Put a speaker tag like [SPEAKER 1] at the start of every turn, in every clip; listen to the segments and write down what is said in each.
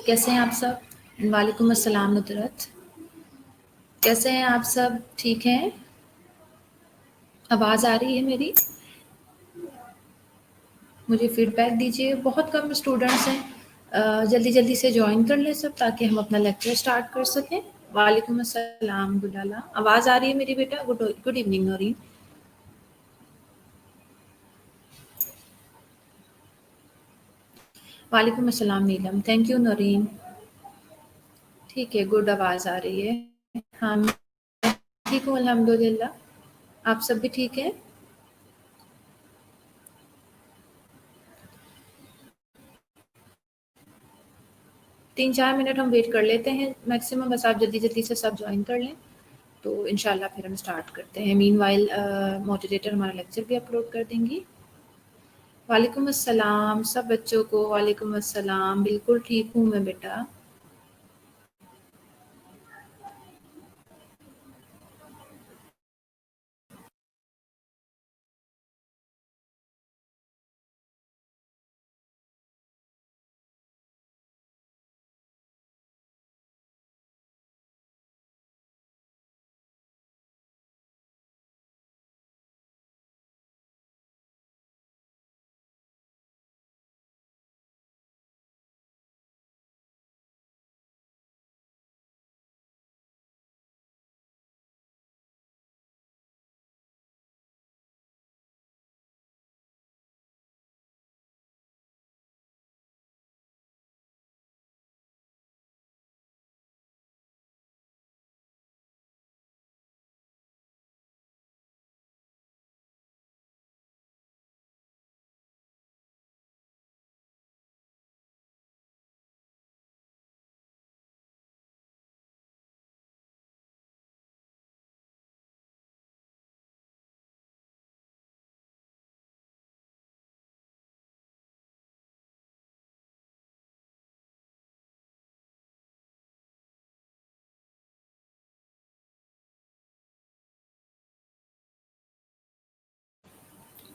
[SPEAKER 1] कैसे हैं आप सब? वालेकुम अस्सलाम नुसरत। कैसे हैं आप सब? ठीक हैं? आवाज़ आ रही है मेरी? मुझे फीडबैक दीजिए। बहुत कम स्टूडेंट्स हैं। जल्दी-जल्दी से जॉइन कर लें सब ताकि हम अपना लेक्चर स्टार्ट कर सकें। वालेकुम अस्सलाम गुलाला। आवाज़ आ रही है मेरी बेटा? Good evening Naureen. वालेकुम अस्सलाम नीलम। Thank you Naureen. ठीक है, गुड आवाज़ आ रही है। हाँ, मैं ठीक हूँ अल्हम्दुलिल्लाह। आप सब भी ठीक हैं? 3-4 मिनट हम वेट कर लेते हैं मैक्सिमम, बस आप जल्दी-जल्दी से सब जॉइन कर लें, तो इंशाल्लाह फिर हम स्टार्ट करते हैं। मीनवाइल मॉडरेटर हमारा लेक्चर भी अपलोड कर देंगी। वालेकुम अस्सलाम सब बच्चों को। वालेकुम अस्सलाम। बिल्कुल ठीक हूँ मैं बेटा।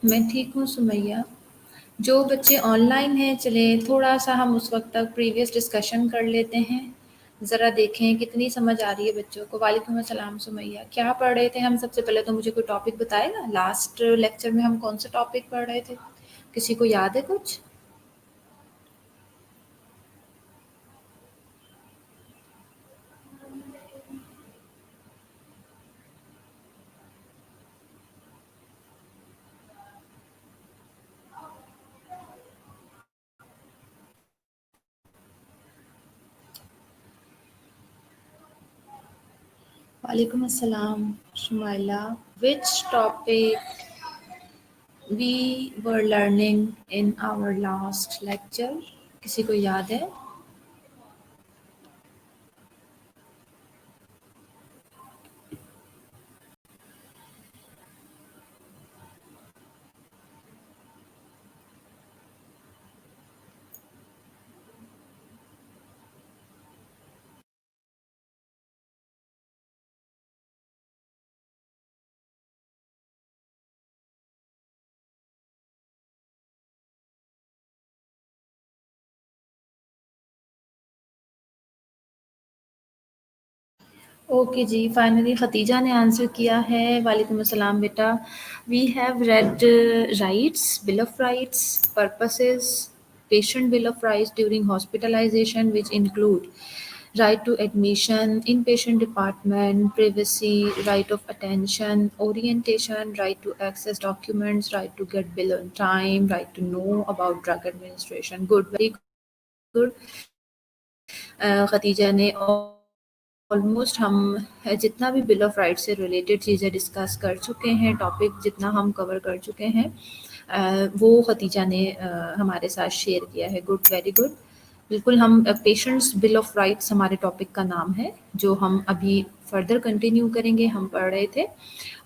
[SPEAKER 1] मैं ठीक हूँ सुमैया। जो बच्चे ऑनलाइन हैं, चलें थोड़ा-सा हम उस वक़्त तक प्रीवियस डिस्कशन कर लेते हैं। ज़रा देखें कितनी समझ आ रही है बच्चों को। वालेकुम अस्सलाम सुमैया। क्या पढ़ रहे थे हम? सबसे पहले तो मुझे कोई टॉपिक बताएगा? लास्ट लेक्चर में हम कौन-सा टॉपिक पढ़ रहे थे? किसी को याद है कुछ? वालेकुम अस्सलाम Shumaila. Which topic we were learning in our last lecture? किसी को याद है? ओके जी, फाइनली खतीजा ने आंसर किया है। वालेकुम अस्सलाम बेटा। We have read rights, bill of rights, purposes, patient bill of rights during hospitalization, which include right to admission, inpatient department, privacy, right of attention, orientation, right to access documents, right to get bill on time, right to know about drug administration. Good, very good. Khatija ने almost हम जितना भी bill of rights से related चीज़ें discuss कर चुके हैं, topic जितना हम कवर कर चुके हैं, वो खतीजा ने हमारे साथ शेयर किया है। Good, very good. बिल्कुल, हम पेशेंट्स बिल ऑफ राइट्स हमारे टॉपिक का नाम है, जो हम अभी फर्दर कंटिन्यू करेंगे। हम पढ़ रहे थे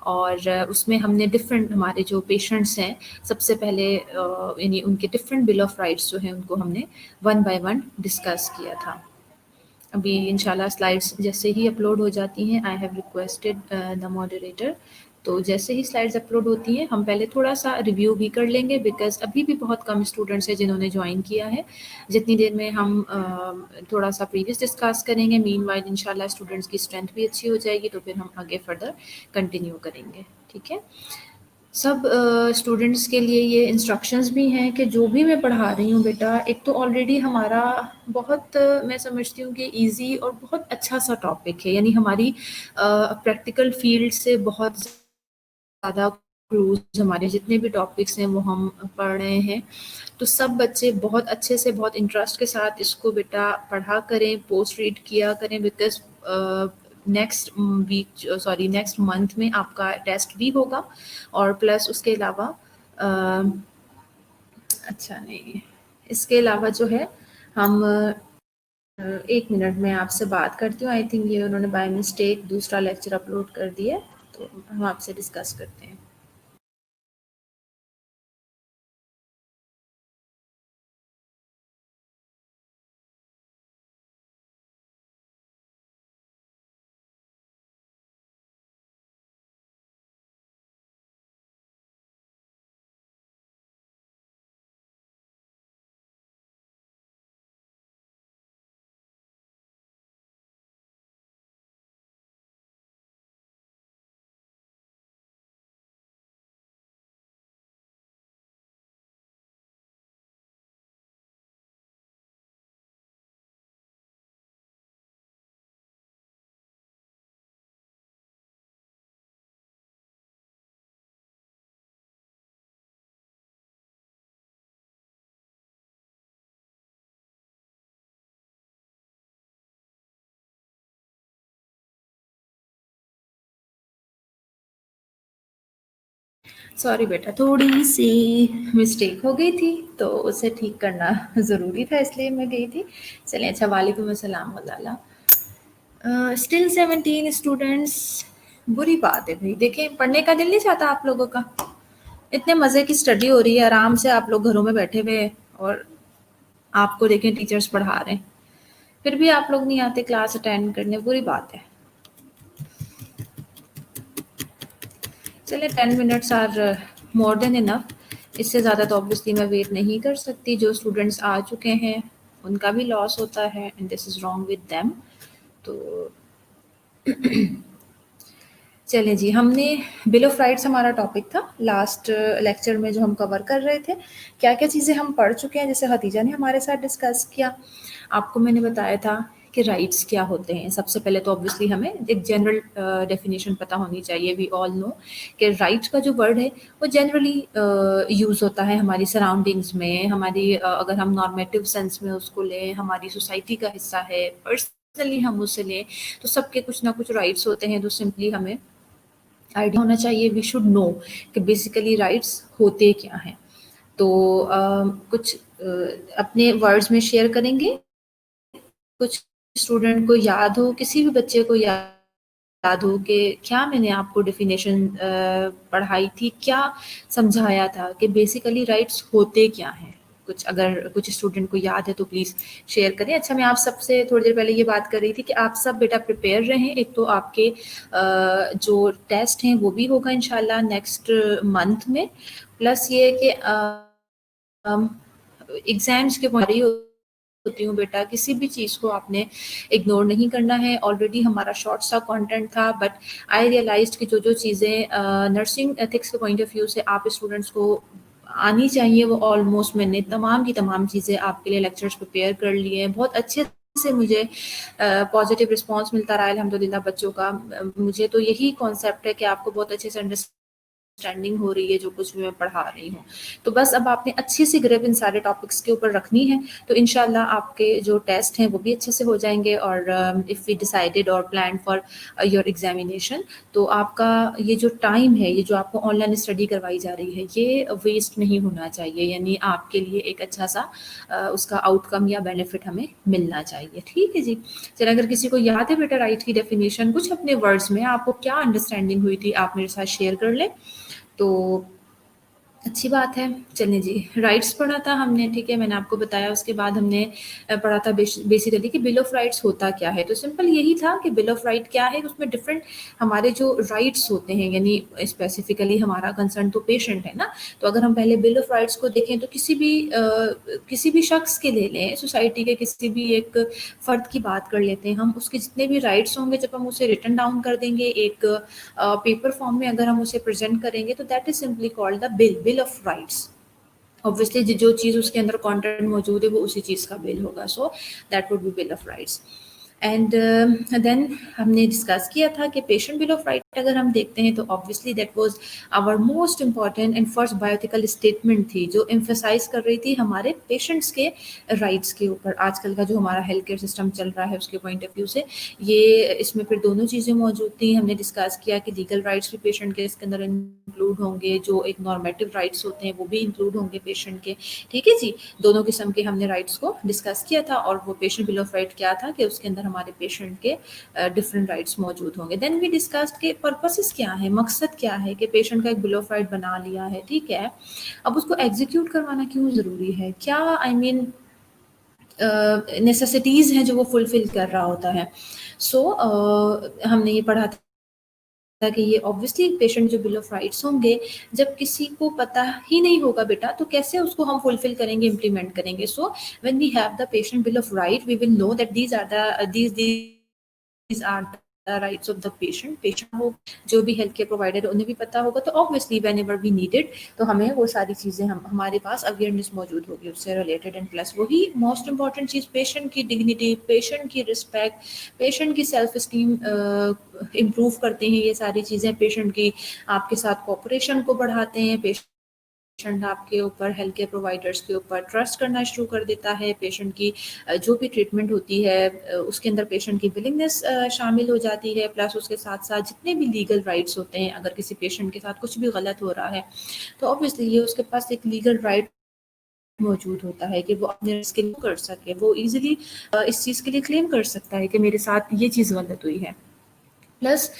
[SPEAKER 1] और उसमें हमने डिफरेंट हमारे जो पेशेंट्स हैं, सबसे पहले यानी उनके डिफरेंट बिल ऑफ राइट्स जो हैं, उनको हमने वन बाय वन डिस्कस किया था। अभी इंशाल्लाह स्लाइड्स जैसे ही अपलोड हो जाती हैं, I have requested the moderator तो जैसे ही स्लाइड्स अपलोड होती हैं हम पहले थोड़ा सा रिव्यू भी कर लेंगे, बिकॉज़ अभी भी बहुत कम स्टूडेंट्स हैं जिन्होंने ज्वाइन किया है। जितनी देर में हम थोड़ा सा प्रीवियस डिस्कस करेंगे, मीनवाइल इंशाल्लाह स्टूडेंट्स की स्ट्रेंथ भी अच्छी हो जाएगी, तो फिर हम आगे फर्दर कंटिन्यू करेंगे। ठीक है, सब स्टूडेंट्स के लिए ये इंस्ट्रक्शंस भी हैं कि जो भी मैं पढ़ा रही हूँ बेटा, एक तो ऑलरेडी हमारा बहुत मैं समझती हूँ कि इजी और बहुत अच्छा सा टॉपिक है, यानी हमारी प्रैक्टिकल फील्ड से बहुत ज़्यादा क्लोज हमारे जितने भी टॉपिक्स हैं वो हम पढ़ रहे हैं। तो सब बच्चे बहुत अच्छे से, बहुत इंटरेस्ट के साथ इसको बेटा पढ़ा करें, पोस्ट रीड किया करें, because next week sorry next month में आपका टेस्ट भी होगा, और प्लस उसके अलावा अच्छा नहीं, इसके अलावा जो है हम 1 मिनट में आपसे बात करती हूँ। आई थिंक ये उन्होंने बाय मिस्टेक दूसरा लेक्चर अपलोड कर दिया, तो हम आपसे डिस्कस करते हैं। सॉरी बेटा, थोड़ी-सी मिस्टेक हो गई थी, तो उसे ठीक करना ज़रूरी था, इसलिए मैं गई थी। चलिए अच्छा, वालेकुम अस्सलाम वल्लाह। स्टिल 17 स्टूडेंट्स, बुरी बात है भई। देखें, पढ़ने का दिल नहीं चाहता आप लोगों का? इतने मज़े की स्टडी हो रही है, आराम से आप लोग घरों में बैठे हुए हैं, और आपको देखें टीचर्स पढ़ा रहे हैं। फिर भी आप लोग नहीं आते क्लास अटेंड करने, बुरी बात है। चलिए 10 minutes are more than enough. इससे ज़्यादा तो ऑब्वियसली मैं वेट नहीं कर सकती। जो स्टूडेंट्स आ चुके हैं उनका भी लॉस होता है, and this is wrong with them. तो चलें जी, हमने बिल ऑफ राइट्स हमारा टॉपिक था लास्ट लेक्चर में जो हम कवर कर रहे थे। क्या-क्या चीज़ें हम पढ़ चुके हैं, जैसे खदीजा ने हमारे साथ डिस्कस किया। आपको मैंने बताया था कि राइट्स क्या होते हैं। सबसे पहले तो ऑब्वियसली हमें एक जनरल डेफिनेशन पता होनी चाहिए। वी ऑल नो कि राइट्स का जो वर्ड है वो जनरली यूज़ होता है हमारी सराउंडिंग्स में, हमारी अगर हम नॉर्मेटिव सेंस में उसको लें, हमारी सोसाइटी का हिस्सा है, पर्सनली हम उसे लें, तो सबके कुछ ना कुछ राइट्स होते हैं। तो सिंपली हमें आइडिया होना चाहिए, वी शुड नो कि बेसिकली राइट्स होते क्या हैं। तो कुछ अपने वर्ड्स में शेयर करेंगे, कुछ स्टूडेंट को याद हो, किसी भी बच्चे को याद हो कि क्या मैंने आपको डेफिनेशन पढ़ाई थी, क्या समझाया था, कि बेसिकली राइट्स होते क्या हैं। कुछ अगर कुछ स्टूडेंट को याद है तो प्लीज़ शेयर करें। अच्छा, मैं आप सबसे थोड़ी देर पहले ये बात कर रही थी कि आप सब बेटा प्रिपेयर रहें। एक तो आपके जो टेस्ट हैं वो भी होगा इंशाल्लाह नेक्स्ट मंथ में, प्लस ये कि एग्ज़ाम्स के पहले ही होती हूँ बेटा, किसी भी चीज़ को आपने इग्नोर नहीं करना है। ऑलरेडी हमारा शॉर्ट सा कंटेंट था, बट आई रियलाइज्ड कि जो-जो चीज़ें नर्सिंग एथिक्स के पॉइंट ऑफ व्यू से आप स्टूडेंट्स को आनी चाहिए, वो ऑलमोस्ट मैंने तमाम की तमाम चीज़ें आपके लिए लेक्चर्स प्रिपेयर कर लिए हैं। बहुत अच्छे से मुझे पॉजिटिव रिस्पॉन्स मिलता रहा है अल्हम्दुलिल्लाह बच्चों का। मुझे तो यही कॉन्सेप्ट है कि आपको बहुत अच्छे से अंडरस्टैंडिंग हो रही है जो कुछ भी मैं पढ़ा रही हूँ। तो बस अब आपने अच्छी सी ग्रिप इन सारे टॉपिक्स के ऊपर रखनी है, तो इंशाल्लाह आपके जो टेस्ट हैं वो भी अच्छे से हो जाएँगे। और इफ़ वी डिसाइडेड और प्लान फॉर योर एग्ज़ामिनेशन, तो आपका ये जो टाइम है, ये जो आपको ऑनलाइन स्टडी करवाई जा रही है, ये वेस्ट नहीं होना चाहिए। यानी आपके लिए एक अच्छा सा उसका आउटकम या बेनिफिट हमें मिलना चाहिए। ठीक है जी। चलिए, अगर किसी को याद है बेटा राइट की डेफिनेशन, कुछ अपने वर्ड्स में आपको क्या अंडरस्टैंडिंग हुई थी, आप मेरे साथ शेयर कर लें। तो अच्छी बात है। चलिए जी, राइट्स पढ़ा था हमने, ठीक है, मैंने आपको बताया। उसके बाद हमने पढ़ा था बेसिकली कि बिल ऑफ राइट्स होता क्या है। तो सिंपल यही था कि बिल ऑफ राइट क्या है, उसमें डिफरेंट हमारे जो राइट्स होते हैं, यानी स्पेसिफिकली हमारा कंसर्न तो पेशेंट है ना। तो अगर हम पहले बिल ऑफ राइट्स को देखें तो किसी भी शख्स के ले लें, सोसाइटी के किसी भी एक फ़र्द की बात कर लेते हैं हम, उसके जितने भी राइट्स होंगे जब हम उसे रिटन डाउन कर देंगे एक पेपर फॉर्म में, अगर हम उसे प्रेजेंट करेंगे तो that is simply called the bill of rights. Obviously जो चीज़ उसके अंदर कंटेंट मौजूद है वो उसी चीज़ का बिल होगा, so that would be bill of rights. And then हमने डिस्कस किया था कि पेशेंट बिल ऑफ राइट अगर हम देखते हैं तो obviously that was our most important and first bioethical statement थी, जो एम्फेसाइज कर रही थी हमारे पेशेंट्स के राइट्स के ऊपर। आजकल का जो हमारा हेल्थ केयर सिस्टम चल रहा है उसके पॉइंट ऑफ व्यू से ये इसमें फिर दोनों चीज़ें मौजूद थी। हमने डिस्कस किया कि लीगल राइट्स भी पेशेंट के इसके अंदर इंक्लूड होंगे, जो एक नॉर्मेटिव राइट्स होते हैं वो भी इंक्लूड होंगे पेशेंट के, ठीक है जी। दोनों किस्म के हमने राइट्स को डिस्कस किया था, और वो पेशेंट बिल ऑफ राइट क्या था कि उसके अंदर हमारे पेशेंट के डिफरेंट राइट्स मौजूद होंगे। देन वी डिस्कस्ड के पर्पसेस क्या है, मकसद क्या है कि पेशेंट का एक बिल ऑफ राइट बना लिया है, ठीक है, अब उसको एग्जीक्यूट करवाना क्यों ज़रूरी है, क्या आई मीन नेसेसिटीज़ हैं जो वो फुलफिल कर रहा होता है। सो हमने ये पढ़ा था कि ये ऑब्वियसली पेशेंट जो बिल ऑफ राइट्स होंगे, जब किसी को पता ही नहीं होगा बेटा तो कैसे उसको हम फुलफिल करेंगे, इम्प्लीमेंट करेंगे। So when we have the patient bill of right we will know that these are the rights of the patient हो, जो भी हेल्थ केयर प्रोवाइडर उन्हें भी पता होगा, तो obviously whenever we needed तो हमें वो सारी चीज़ें हमारे पास अवेयरनेस मौजूद होगी उससे रिलेटेड। एंड प्लस वही मोस्ट इंपॉर्टेंट चीज़, पेशेंट की डिग्निटी, पेशेंट की रिस्पेक्ट, पेशेंट की सेल्फ स्टीम इम्प्रूव करते हैं ये सारी चीज़ें, पेशेंट की आपके साथ कोऑपरेशन को बढ़ाते हैं, पेशेंट आपके ऊपर हेल्थ केयर प्रोवाइडर्स के ऊपर ट्रस्ट करना शुरू कर देता है, पेशेंट की जो भी ट्रीटमेंट होती है उसके अंदर पेशेंट की विलिंगनेस शामिल हो जाती है। प्लस उसके साथ साथ जितने भी लीगल राइट्स होते हैं, अगर किसी पेशेंट के साथ कुछ भी गलत हो रहा है तो ऑब्वियसली ये उसके पास एक लीगल राइट मौजूद होता है कि वो अपने रिस्क के लिए कर सके, वो इजीली इस चीज़ के लिए क्लेम कर सकता है कि मेरे साथ ये चीज़ गलत हुई है। प्लस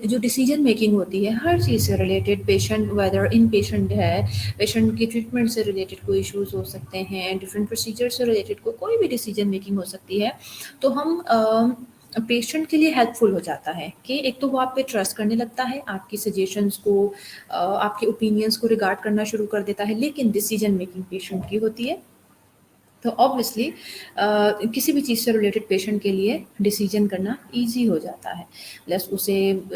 [SPEAKER 1] जो डिसीजन मेकिंग होती है हर चीज़ से रिलेटेड, पेशेंट वेदर इन पेशेंट है, पेशेंट की ट्रीटमेंट से रिलेटेड कोई इश्यूज हो सकते हैं, डिफरेंट प्रोसीजर से रिलेटेड कोई भी डिसीजन मेकिंग हो सकती है, तो हम पेशेंट के लिए हेल्पफुल हो जाता है कि एक तो वो आप पे ट्रस्ट करने लगता है, आपकी सजेशंस को आपके ओपिनियंस को रिगार्ड करना शुरू कर देता है, लेकिन डिसीजन मेकिंग पेशेंट की होती है। तो ऑब्वियसली किसी भी चीज़ से रिलेटेड पेशेंट के लिए डिसीजन करना इजी हो जाता है। प्लस उसे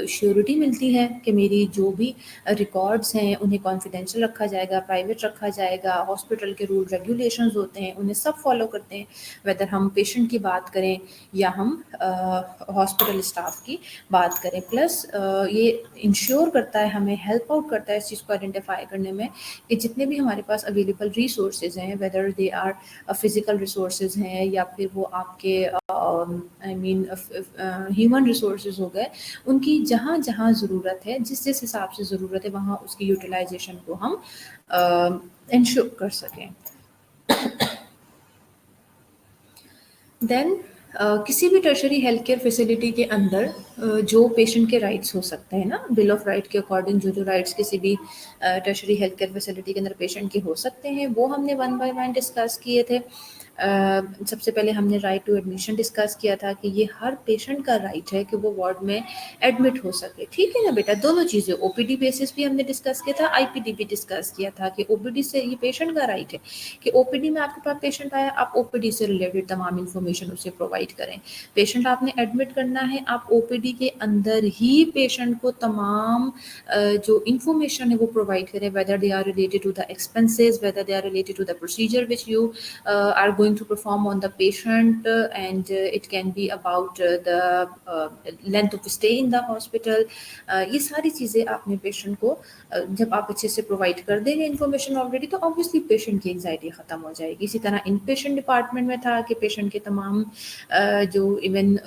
[SPEAKER 1] श्योरिटी मिलती है कि मेरी जो भी रिकॉर्ड्स हैं उन्हें कॉन्फिडेंशियल रखा जाएगा, प्राइवेट रखा जाएगा, हॉस्पिटल के रूल रेगुलेशंस होते हैं उन्हें सब फॉलो करते हैं, वेदर हम पेशेंट की बात करें या हम हॉस्पिटल स्टाफ की बात करें। प्लस ये इंश्योर करता है, हमें हेल्प आउट करता है इस चीज़ को आइडेंटिफाई करने में कि जितने भी हमारे पास अवेलेबल रिसोर्सेज हैं, whether they are physical resources हैं या फिर वो आपके आई मीन ह्यूमन रिसोर्सेज हो गए, उनकी जहाँ जहाँ ज़रूरत है, जिस जिस हिसाब से ज़रूरत है वहाँ उसकी यूटिलाइजेशन को हम इंश्योर कर सकें। देन किसी भी टर्शरी हेल्थ केयर फैसिलिटी के अंदर जो पेशेंट के राइट्स हो सकते हैं ना, बिल ऑफ राइट के अकॉर्डिंग जो जो राइट्स किसी भी टर्शरी हेल्थ केयर फैसिलिटी के अंदर पेशेंट के हो सकते हैं वो हमने वन बाय वन डिस्कस किए थे। सबसे पहले हमने राइट टू एडमिशन डिस्कस किया था कि ये हर पेशेंट का राइट है कि वो वार्ड में एडमिट हो सके, ठीक है ना बेटा। दोनों चीज़ें, ओपीडी बेसिस भी हमने डिस्कस किया था, आईपीडी भी डिस्कस किया था कि ओपीडी से ये पेशेंट का राइट है कि ओपीडी में आपके पास पेशेंट आया, आप ओपीडी से रिलेटेड तमाम इन्फॉर्मेशन उसे प्रोवाइड करें। पेशेंट आपने एडमिट करना है, आप ओपीडी के अंदर ही पेशेंट को तमाम जो इन्फॉर्मेशन है वो प्रोवाइड करें, whether they are related to the expenses, whether they are related to the procedure which you are going to perform on the patient, and it can be about the length of stay in the hospital. ये सारी चीज़ें आपने patient को जब आप अच्छे से provide कर देंगे इन्फॉर्मेशन ऑलरेडी, तो ऑब्वियसली पेशेंट की एंग्जाइटी ख़त्म हो जाएगी। इसी तरह इन पेशेंट डिपार्टमेंट में था कि पेशेंट के तमाम जो इवन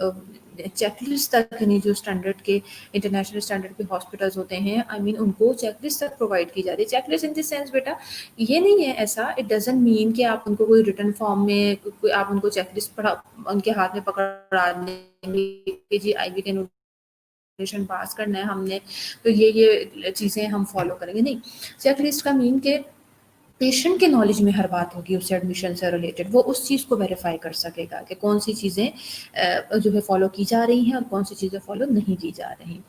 [SPEAKER 1] चेकलिस्ट तक, यानी जो स्टैंडर्ड के इंटरनेशनल स्टैंडर्ड के हॉस्पिटल्स होते हैं, आई मीन उनको चेकलिस्ट तक प्रोवाइड की जा रही है। चेकलिस्ट इन द सेंस बेटा ये नहीं है ऐसा, इट डजंट मीन कि आप उनको कोई रिटन फॉर्म में आप उनको चेकलिस्ट पढ़ा उनके हाथ में पकड़ा देंगे कि जी आईवी कैन पास करना है हमने, तो ये चीज़ें हम फॉलो करेंगे। नहीं, चेकलिस्ट का मीन के पेशेंट के नॉलेज में हर बात होगी उससे एडमिशन से रिलेटेड, वो उस चीज़ को वेरीफाई कर सकेगा कि कौन सी चीज़ें जो है फॉलो की जा रही हैं और कौन सी चीज़ें फॉलो नहीं की जा रही।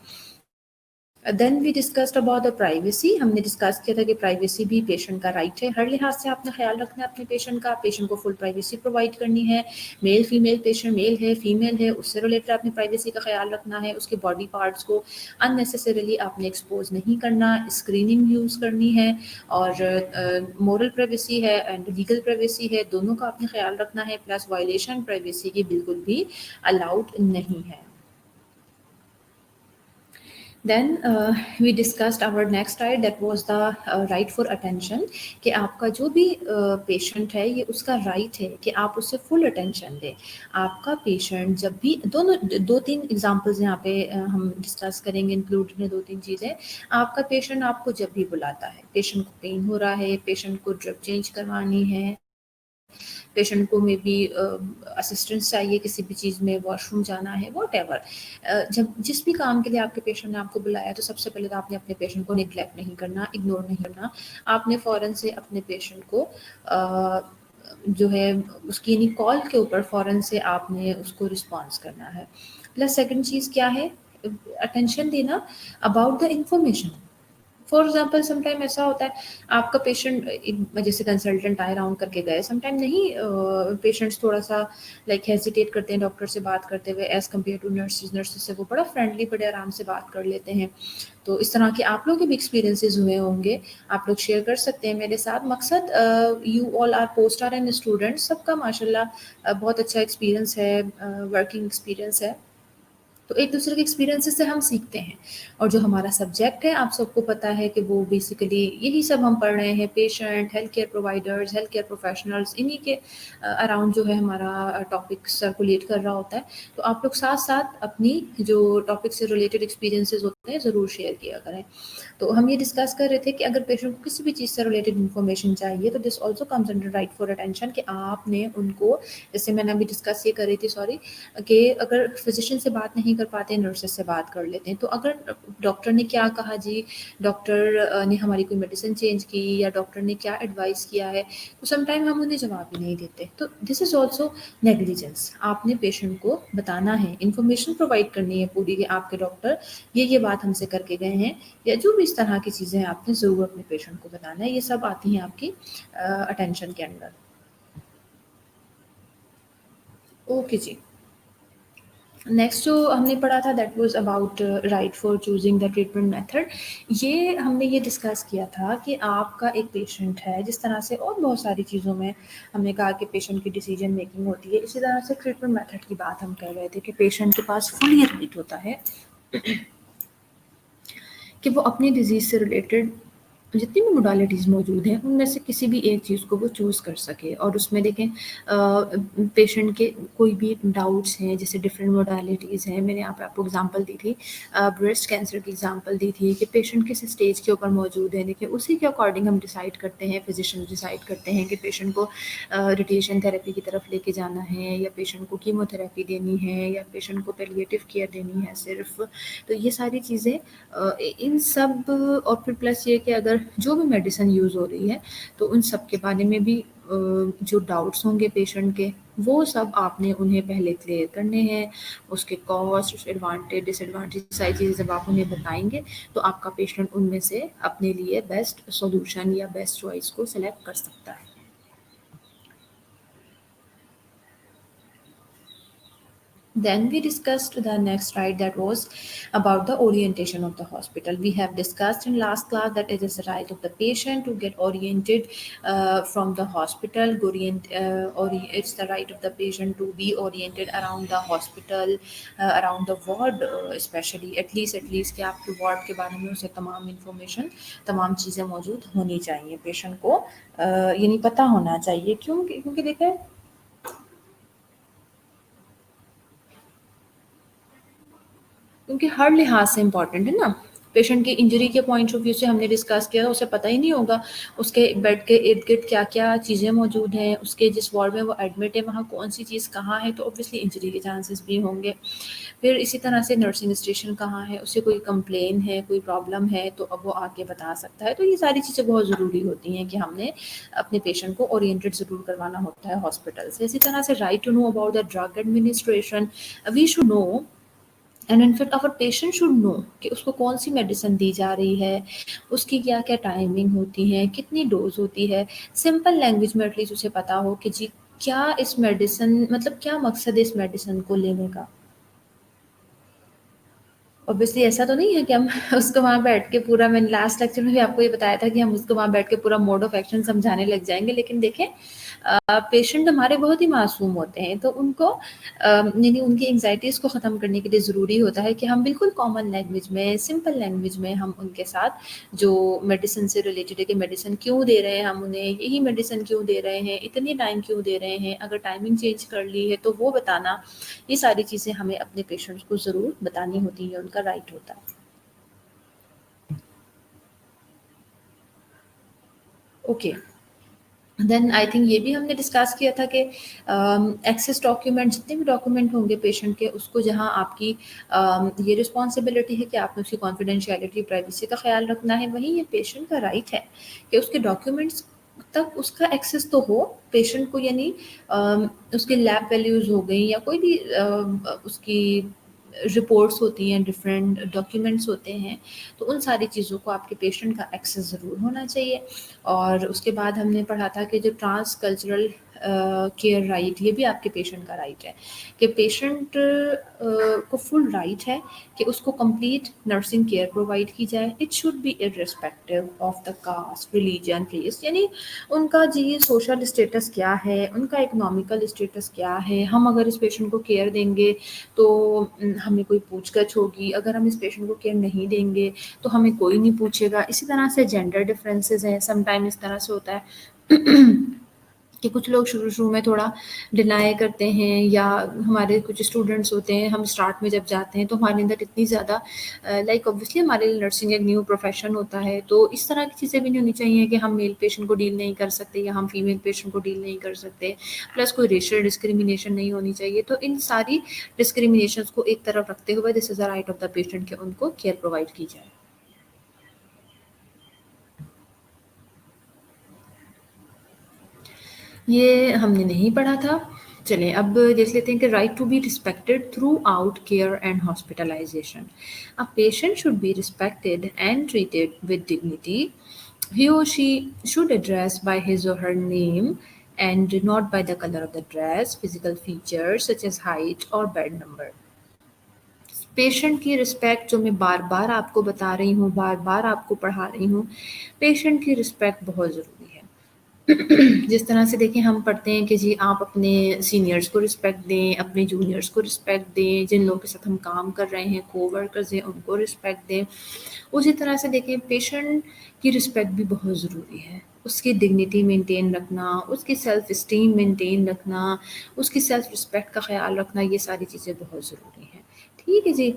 [SPEAKER 1] Then we discussed about the privacy. हमने डिस्कस किया था कि प्राइवेसी भी पेशेंट का राइट है, हर लिहाज से आपने ख्याल रखना है अपने पेशेंट का, पेशेंट को फुल प्राइवेसी प्रोवाइड करनी है। मेल फीमेल पेशेंट, मेल है फीमेल है, उससे रिलेटेड आपने प्राइवेसी का ख्याल रखना है। उसके बॉडी पार्ट्स को अननेसेसरीली आपने एक्सपोज नहीं करना, स्क्रीनिंग यूज़ करनी है, और मॉरल प्राइवेसी है एंड लीगल प्राइवेसी है, दोनों का आपने ख्याल रखना है। प्लस वायलेशन प्राइवेसी की बिल्कुल भी अलाउड नहीं है। Then we discussed our next right, that was the right for attention, कि आपका जो भी पेशेंट है ये उसका राइट है कि आप उससे फुल अटेंशन दें। आपका पेशेंट जब भी, दोनों दो तीन एग्जांपल्स यहाँ पे हम डिस्कस करेंगे, इंक्लूड में दो तीन चीज़ें। आपका पेशेंट आपको जब भी बुलाता है, पेशेंट को पेन हो रहा है, पेशेंट को ड्रिप चेंज करवानी है, पेशेंट को मे बी असिस्टेंस चाहिए किसी भी चीज़ में, वॉशरूम जाना है, वॉटएवर, जब जिस भी काम के लिए आपके पेशेंट ने आपको बुलाया, तो सबसे पहले तो आपने अपने पेशेंट को निगलेक्ट नहीं करना, इग्नोर नहीं करना। आपने फ़ौरन से अपने पेशेंट को जो है उसकी यानी कॉल के ऊपर फ़ौरन से आपने उसको रिस्पॉन्स करना है। प्लस सेकंड चीज़ क्या है, अटेंशन देना about the information. For example sometime ऐसा होता है, आपका पेशेंट जैसे कंसल्टेंट आए राउंड करके गए, समटाइम नहीं, पेशेंट्स थोड़ा सा लाइक हेजिटेट करते हैं डॉक्टर से बात करते हुए, एज़ कम्पेयर टू नर्सेज से वो बड़ा फ्रेंडली, बड़े आराम से बात कर लेते हैं। तो इस तरह के आप लोगों के भी एक्सपीरियंसेस हुए होंगे, आप लोग शेयर कर सकते हैं मेरे साथ। मकसद, you all are post R and student, सबका माशाल्लाह बहुत अच्छा एक्सपीरियंस है, वर्किंग एक्सपीरियंस है। तो एक दूसरे के एक्सपीरियंसेस से हम सीखते हैं, और जो हमारा सब्जेक्ट है आप सबको पता है कि वो बेसिकली यही सब हम पढ़ रहे हैं, patient, health care providers, health care professionals, इन्हीं के अराउंड जो है हमारा टॉपिक सर्कुलेट कर रहा होता है। तो आप लोग साथ साथ अपनी जो टॉपिक से रिलेटेड एक्सपीरियंसेस होते हैं ज़रूर शेयर किया करें। तो हम ये डिस्कस कर रहे थे कि अगर पेशेंट को किसी भी चीज़ से रिलेटेड इन्फॉर्मेशन चाहिए, तो this also comes under right for attention, कि आपने उनको, जैसे मैंने अभी डिस्कस ये कर रही थी, सॉरी, कि अगर फिजिशियन से बात नहीं कर पाते, नर्सेस से बात कर लेते हैं। तो अगर डॉक्टर ने क्या कहा जी, डॉक्टर ने हमारी कोई मेडिसिन चेंज की, या डॉक्टर ने क्या एडवाइस किया है, तो समटाइम हम उन्हें जवाब ही नहीं देते। तो दिस इज़ ऑल्सो नेग्लिजेंस। आपने पेशेंट को बताना है, इन्फॉर्मेशन प्रोवाइड करनी है पूरी, कि आपके डॉक्टर ये बात हमसे करके गए हैं, या जो भी इस तरह की चीज़ें आपने ज़रूर अपने पेशेंट को बताना है। ये सब आती हैं आपकी अटेंशन के अंडर। ओके जी। नेक्स्ट जो हमने पढ़ा था, that was about right for choosing the treatment method. ये हमने ये डिस्कस किया था कि आपका एक पेशेंट है, जिस तरह से और बहुत सारी चीज़ों में हमने कहा कि पेशेंट की डिसीजन मेकिंग होती है, इसी तरह से ट्रीटमेंट मेथड की बात हम कर रहे थे कि पेशेंट के पास फुली राइट होता है कि वो अपनी डिज़ीज़ से रिलेटेड जितनी भी मोडालिटीज़ मौजूद हैं, उनमें से किसी भी एक चीज़ को वो चूज़ कर सके। और उसमें देखें, पेशेंट के कोई भी डाउट्स हैं, जैसे डिफरेंट मोडालिटीज़ हैं, मैंने यहाँ पे आपको एग्जांपल दी थी, ब्रेस्ट कैंसर की एग्जांपल दी थी कि पेशेंट किस स्टेज के ऊपर मौजूद है। देखिए, उसी के अकॉर्डिंग हम डिसाइड करते हैं, फिजिशियंस डिसाइड करते हैं कि पेशेंट को रेडिएशन थेरेपी की तरफ लेके जाना है, या पेशेंट को कीमोथेरेपी देनी है, या पेशेंट को पैलिएटिव केयर देनी है सिर्फ। तो ये सारी चीज़ें, इन सब, और फिर प्लस ये कि अगर जो भी मेडिसिन यूज़ हो रही है, तो उन सब के बारे में भी जो डाउट्स होंगे पेशेंट के, वो सब आपने उन्हें पहले क्लियर करने हैं। उसके कॉस्ट, एडवांटेज, डिसएडवांटेज, सारी चीज़ें जब आप उन्हें बताएंगे, तो आपका पेशेंट उनमें से अपने लिए बेस्ट सॉल्यूशन या बेस्ट चॉइस को सिलेक्ट कर सकता है। Then we discussed the next right, that was about the orientation of the hospital. We have discussed in last class that it is the right of the patient to get oriented from the hospital. Or it's the right of the patient to be oriented around the hospital, around the ward, especially at least कि आपके ward के बारे में उसे तमाम information, तमाम चीज़ें मौजूद होनी चाहिए, पेशेंट को ये नहीं पता होना चाहिए। क्योंकि देखें, क्योंकि हर लिहाज से इम्पॉर्टेंट है ना। पेशेंट की इंजरी के पॉइंट ऑफ व्यू से हमने डिस्कस किया, उसे पता ही नहीं होगा उसके बेड के इर्द-गिर्द क्या-क्या चीज़ें मौजूद हैं, उसके जिस वार्ड में वो एडमिट है वहाँ कौन-सी चीज़ कहाँ है, तो ऑब्वियसली इंजरी के चांसेस भी होंगे। फिर इसी तरह से नर्सिंग स्टेशन कहाँ है, उसे कोई कंप्लेन है, कोई प्रॉब्लम है तो अब वो आके बता सकता है। तो ये सारी चीज़ें बहुत ज़रूरी होती हैं कि हमने अपने पेशेंट को ओरिएंटेड ज़रूर करवाना होता है हॉस्पिटल से। इसी तरह से right to know about the drug administration, we should know and in fact our patient should know कि उसको कौन सी मेडिसिन दी जा रही है, उसकी क्या क्या टाइमिंग होती है, कितनी डोज होती है। सिंपल लैंग्वेज में एटलीस्ट उसे पता हो कि जी क्या इस मेडिसिन मतलब क्या मकसद है इस मेडिसिन को लेने का। ऑब्वियसली ऐसा तो नहीं है कि हम उसको वहाँ बैठ के पूरा, मैंने लास्ट लेक्चर में भी आपको ये बताया था कि हम उसको वहाँ बैठ के पूरा मोड ऑफ एक्शन समझाने लग जाएंगे, लेकिन देखें पेशेंट हमारे बहुत ही मासूम होते हैं, तो उनको यानी उनकी एंग्जाइटीज़ को ख़त्म करने के लिए ज़रूरी होता है कि हम बिल्कुल कॉमन लैंग्वेज में, सिंपल लैंग्वेज में हम उनके साथ जो मेडिसिन से रिलेटेड है कि मेडिसिन क्यों दे रहे हैं हम उन्हें, यही मेडिसिन क्यों दे रहे हैं, इतनी टाइम क्यों दे रहे हैं, अगर टाइमिंग चेंज कर ली है तो वो बताना। ये सारी चीज़ें हमें अपने पेशेंट्स को ज़रूर बतानी होती हैं, उनका राइट होता है। ओके, देन आई थिंक ये भी हमने डिस्कस किया था कि एक्सेस डॉक्यूमेंट, जितने भी डॉक्यूमेंट होंगे पेशेंट के, उसको जहाँ आपकी ये रिस्पॉन्सिबिलिटी है कि आपने उसकी कॉन्फिडेंशियलिटी, प्राइवेसी का ख्याल रखना है, वहीं ये पेशेंट का राइट है कि उसके डॉक्यूमेंट्स तक उसका एक्सेस तो हो पेशेंट को, यानी उसके लैब वैल्यूज़ हो गई या कोई भी उसकी रिपोर्ट्स होती हैं, डिफरेंट डॉक्यूमेंट्स होते हैं, तो उन सारी चीज़ों को आपके पेशेंट का एक्सेस ज़रूर होना चाहिए। और उसके बाद हमने पढ़ा था कि जो ट्रांस कल्चरल केयर राइट, ये भी आपके पेशेंट का राइट है कि पेशेंट को फुल राइट है कि उसको कंप्लीट नर्सिंग केयर प्रोवाइड की जाए। It should be irrespective of the caste, religion, race, यानी उनका जी सोशल स्टेटस क्या है, उनका इकोनॉमिकल स्टेटस क्या है। हम अगर इस पेशेंट को केयर देंगे तो हमें कोई पूछ-गछ होगी, अगर हम इस पेशेंट को केयर नहीं देंगे तो हमें कोई नहीं पूछेगा। इसी तरह से जेंडर डिफरेंसेस हैं, समटाइम इस तरह से होता है कि कुछ लोग शुरू-शुरू में थोड़ा डिनाई करते हैं, या हमारे कुछ स्टूडेंट्स होते हैं, हम स्टार्ट में जब जाते हैं तो हमारे अंदर इतनी ज़्यादा लाइक ऑब्वियसली हमारे लिए नर्सिंग एक न्यू प्रोफेशन होता है, तो इस तरह की चीज़ें भी नहीं होनी चाहिए कि हम मेल पेशेंट को डील नहीं कर सकते या हम फीमेल पेशेंट को डील नहीं कर सकते, प्लस कोई रेशियल डिस्क्रिमिनेशन नहीं होनी चाहिए। तो इन सारी डिस्क्रिमिनेशंस को एक तरफ रखते हुए this is the right of the patient कि उनको केयर प्रोवाइड की जाए। ये हमने नहीं पढ़ा था। चलें अब देख लेते हैं कि right to be respected throughout care and hospitalization. A patient should be respected and treated with dignity. He or she should address by his or her name and not by the color of the dress, physical features such as height or bed number. Patient की respect जो मैं बार-बार आपको बता रही हूँ, बार-बार आपको पढ़ा रही हूँ, पेशेंट की रिस्पेक्ट बहुत ज़रूरी है। जिस तरह से देखिए हम पढ़ते हैं कि जी आप अपने सीनियर्स को रिस्पेक्ट दें, अपने जूनियर्स को रिस्पेक्ट दें, जिन लोगों के साथ हम काम कर रहे हैं, कोवर्कर्स हैं, उनको रिस्पेक्ट दें। उसी तरह से देखिए पेशेंट की रिस्पेक्ट भी बहुत ज़रूरी है। उसकी डिग्निटी मेंटेन रखना, उसकी सेल्फ एस्टीम मेंटेन रखना, उसकी सेल्फ रिस्पेक्ट का ख़्याल रखना, ये सारी चीज़ें बहुत ज़रूरी हैं। ठीक है जी।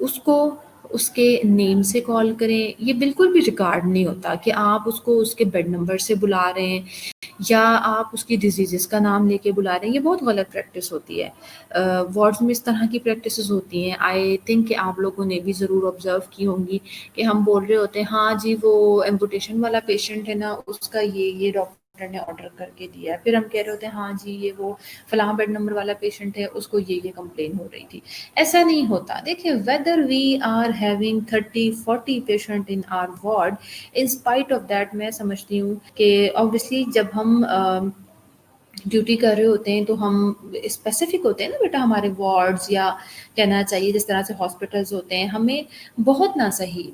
[SPEAKER 1] उसको उसके नेम से कॉल करें, ये बिल्कुल भी रिगार्ड नहीं होता कि आप उसको उसके बेड नंबर से बुला रहे हैं या आप उसकी डिजीज़ेज़ का नाम लेके बुला रहे हैं, ये बहुत गलत प्रैक्टिस होती है। वार्ड्स में इस तरह की प्रैक्टिसेस होती हैं, आई थिंक कि आप लोगों ने भी ज़रूर ऑब्ज़र्व की होंगी कि हम बोल रहे होते हैं, हाँ जी, वो एम्पुटेशन वाला पेशेंट है ना, उसका ये डॉक्टर ने ऑर्डर करके दिया है। फिर हम कह रहे होते हैं, हाँ जी, ये वो फलाँ बेड नंबर वाला पेशेंट है, उसको ये कंप्लेन हो रही थी। ऐसा नहीं होता। देखिए whether we are having 30-40 patient in our ward, in spite of that मैं समझती हूँ कि ऑब्वियसली जब हम ड्यूटी कर रहे होते हैं तो हम स्पेसिफिक होते हैं ना बेटा, हमारे वार्ड्स या कहना चाहिए जिस तरह से हॉस्पिटल्स होते हैं, हमें बहुत ना सही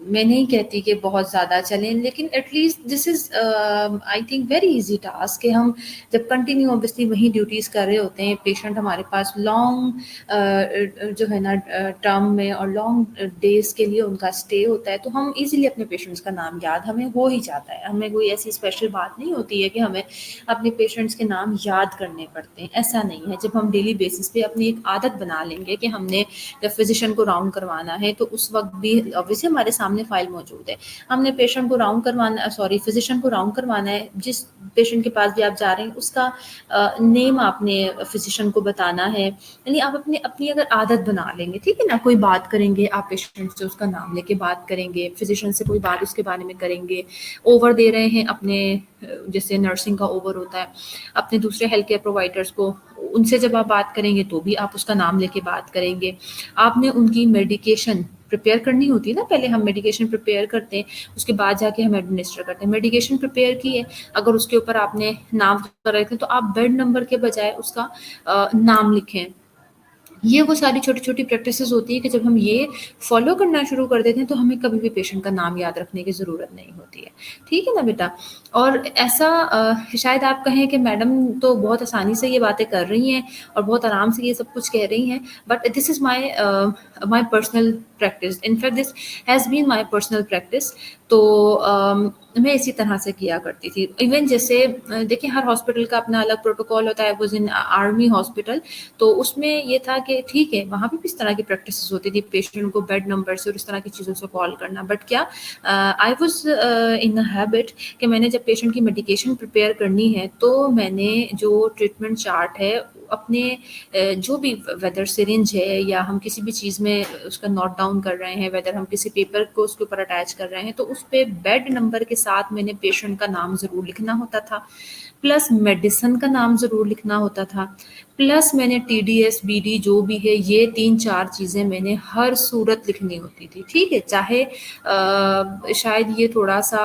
[SPEAKER 1] मैं नहीं कहती कि बहुत ज़्यादा चलें, लेकिन at least this is I think very easy task कि हम जब कंटिन्यू ऑब्वियसली वही ड्यूटीज़ कर रहे होते हैं, पेशेंट हमारे पास लॉन्ग जो है ना टर्म में और लॉन्ग डेज़ के लिए उनका स्टे होता है, तो हम ईज़िली अपने पेशेंट्स का नाम याद हमें हो ही जाता है। हमें कोई ऐसी स्पेशल बात नहीं होती है कि हमें अपने पेशेंट्स के नाम याद करने पड़ते हैं, ऐसा नहीं है। जब हम डेली बेसिस पे अपनी एक आदत बना लेंगे कि हमने जब फिजिशियन को राउंड करवाना है, तो उस वक्त भी ऑब्वियसली हमारे सामने फाइल मौजूद है, हमने पेशेंट को राउंड करवाना, सॉरी फिजिशियन को राउंड करवाना है, जिस पेशेंट के पास भी आप जा रहे हैं उसका नेम आपने फिजिशियन को बताना है। यानी आप अपनी अपनी अगर आदत बना लेंगे, ठीक है ना, कोई बात करेंगे आप पेशेंट से उसका नाम लेके बात करेंगे, फिजिशियन से कोई बात उसके बारे में करेंगे, ओवर दे रहे हैं अपने जैसे नर्सिंग का ओवर होता है, अपने दूसरे हेल्थ केयर प्रोवाइडर्स को, उनसे जब आप बात करेंगे तो भी आप उसका नाम लेके बात करेंगे। आपने उनकी मेडिकेशन प्रिपेयर करनी होती है ना, पहले हम मेडिकेशन प्रिपेयर करते हैं, उसके बाद जाके हम एडमिनिस्टर करते हैं। मेडिकेशन प्रिपेयर की है, अगर उसके ऊपर आपने नाम कर रखे तो आप बेड नंबर के बजाय उसका नाम लिखें। ये वो सारी छोटी-छोटी प्रैक्टिसेज़ होती है कि जब हम ये फ़ॉलो करना शुरू कर देते हैं, तो हमें कभी भी पेशेंट का नाम याद रखने की ज़रूरत नहीं होती है। ठीक है ना बेटा? और ऐसा शायद आप कहें कि मैडम तो बहुत आसानी से ये बातें कर रही हैं और बहुत आराम से ये सब कुछ कह रही हैं, but this is my personal practice. In fact this has been my personal practice. तो मैं इसी तरह से किया करती थी। इवन जैसे देखिए हर हॉस्पिटल का अपना अलग प्रोटोकॉल होता है। I was in army hospital, तो उसमें ये था कि ठीक है, वहाँ पे भी इस तरह की प्रैक्टिसेस होती थी, पेशेंट को बेड नंबर से और इस तरह की चीज़ों से कॉल करना। बट क्या I was in a habit कि मैंने जब पेशेंट की मेडिकेशन प्रिपेयर करनी है, तो मैंने जो ट्रीटमेंट चार्ट है अपने जो भी वेदर सिरिंज है या हम किसी भी चीज़ में उसका नोट डाउन कर रहे हैं, वेदर हम किसी पेपर को उसके ऊपर अटैच कर रहे हैं, तो उस पे बेड नंबर के साथ मैंने पेशेंट का नाम ज़रूर लिखना होता था, प्लस मेडिसिन का नाम ज़रूर लिखना होता था, प्लस मैंने टीडीएस, बीडी जो भी है, ये 3-4 चीज़ें मैंने हर सूरत लिखनी होती थी, ठीक है? चाहे शायद ये थोड़ा-सा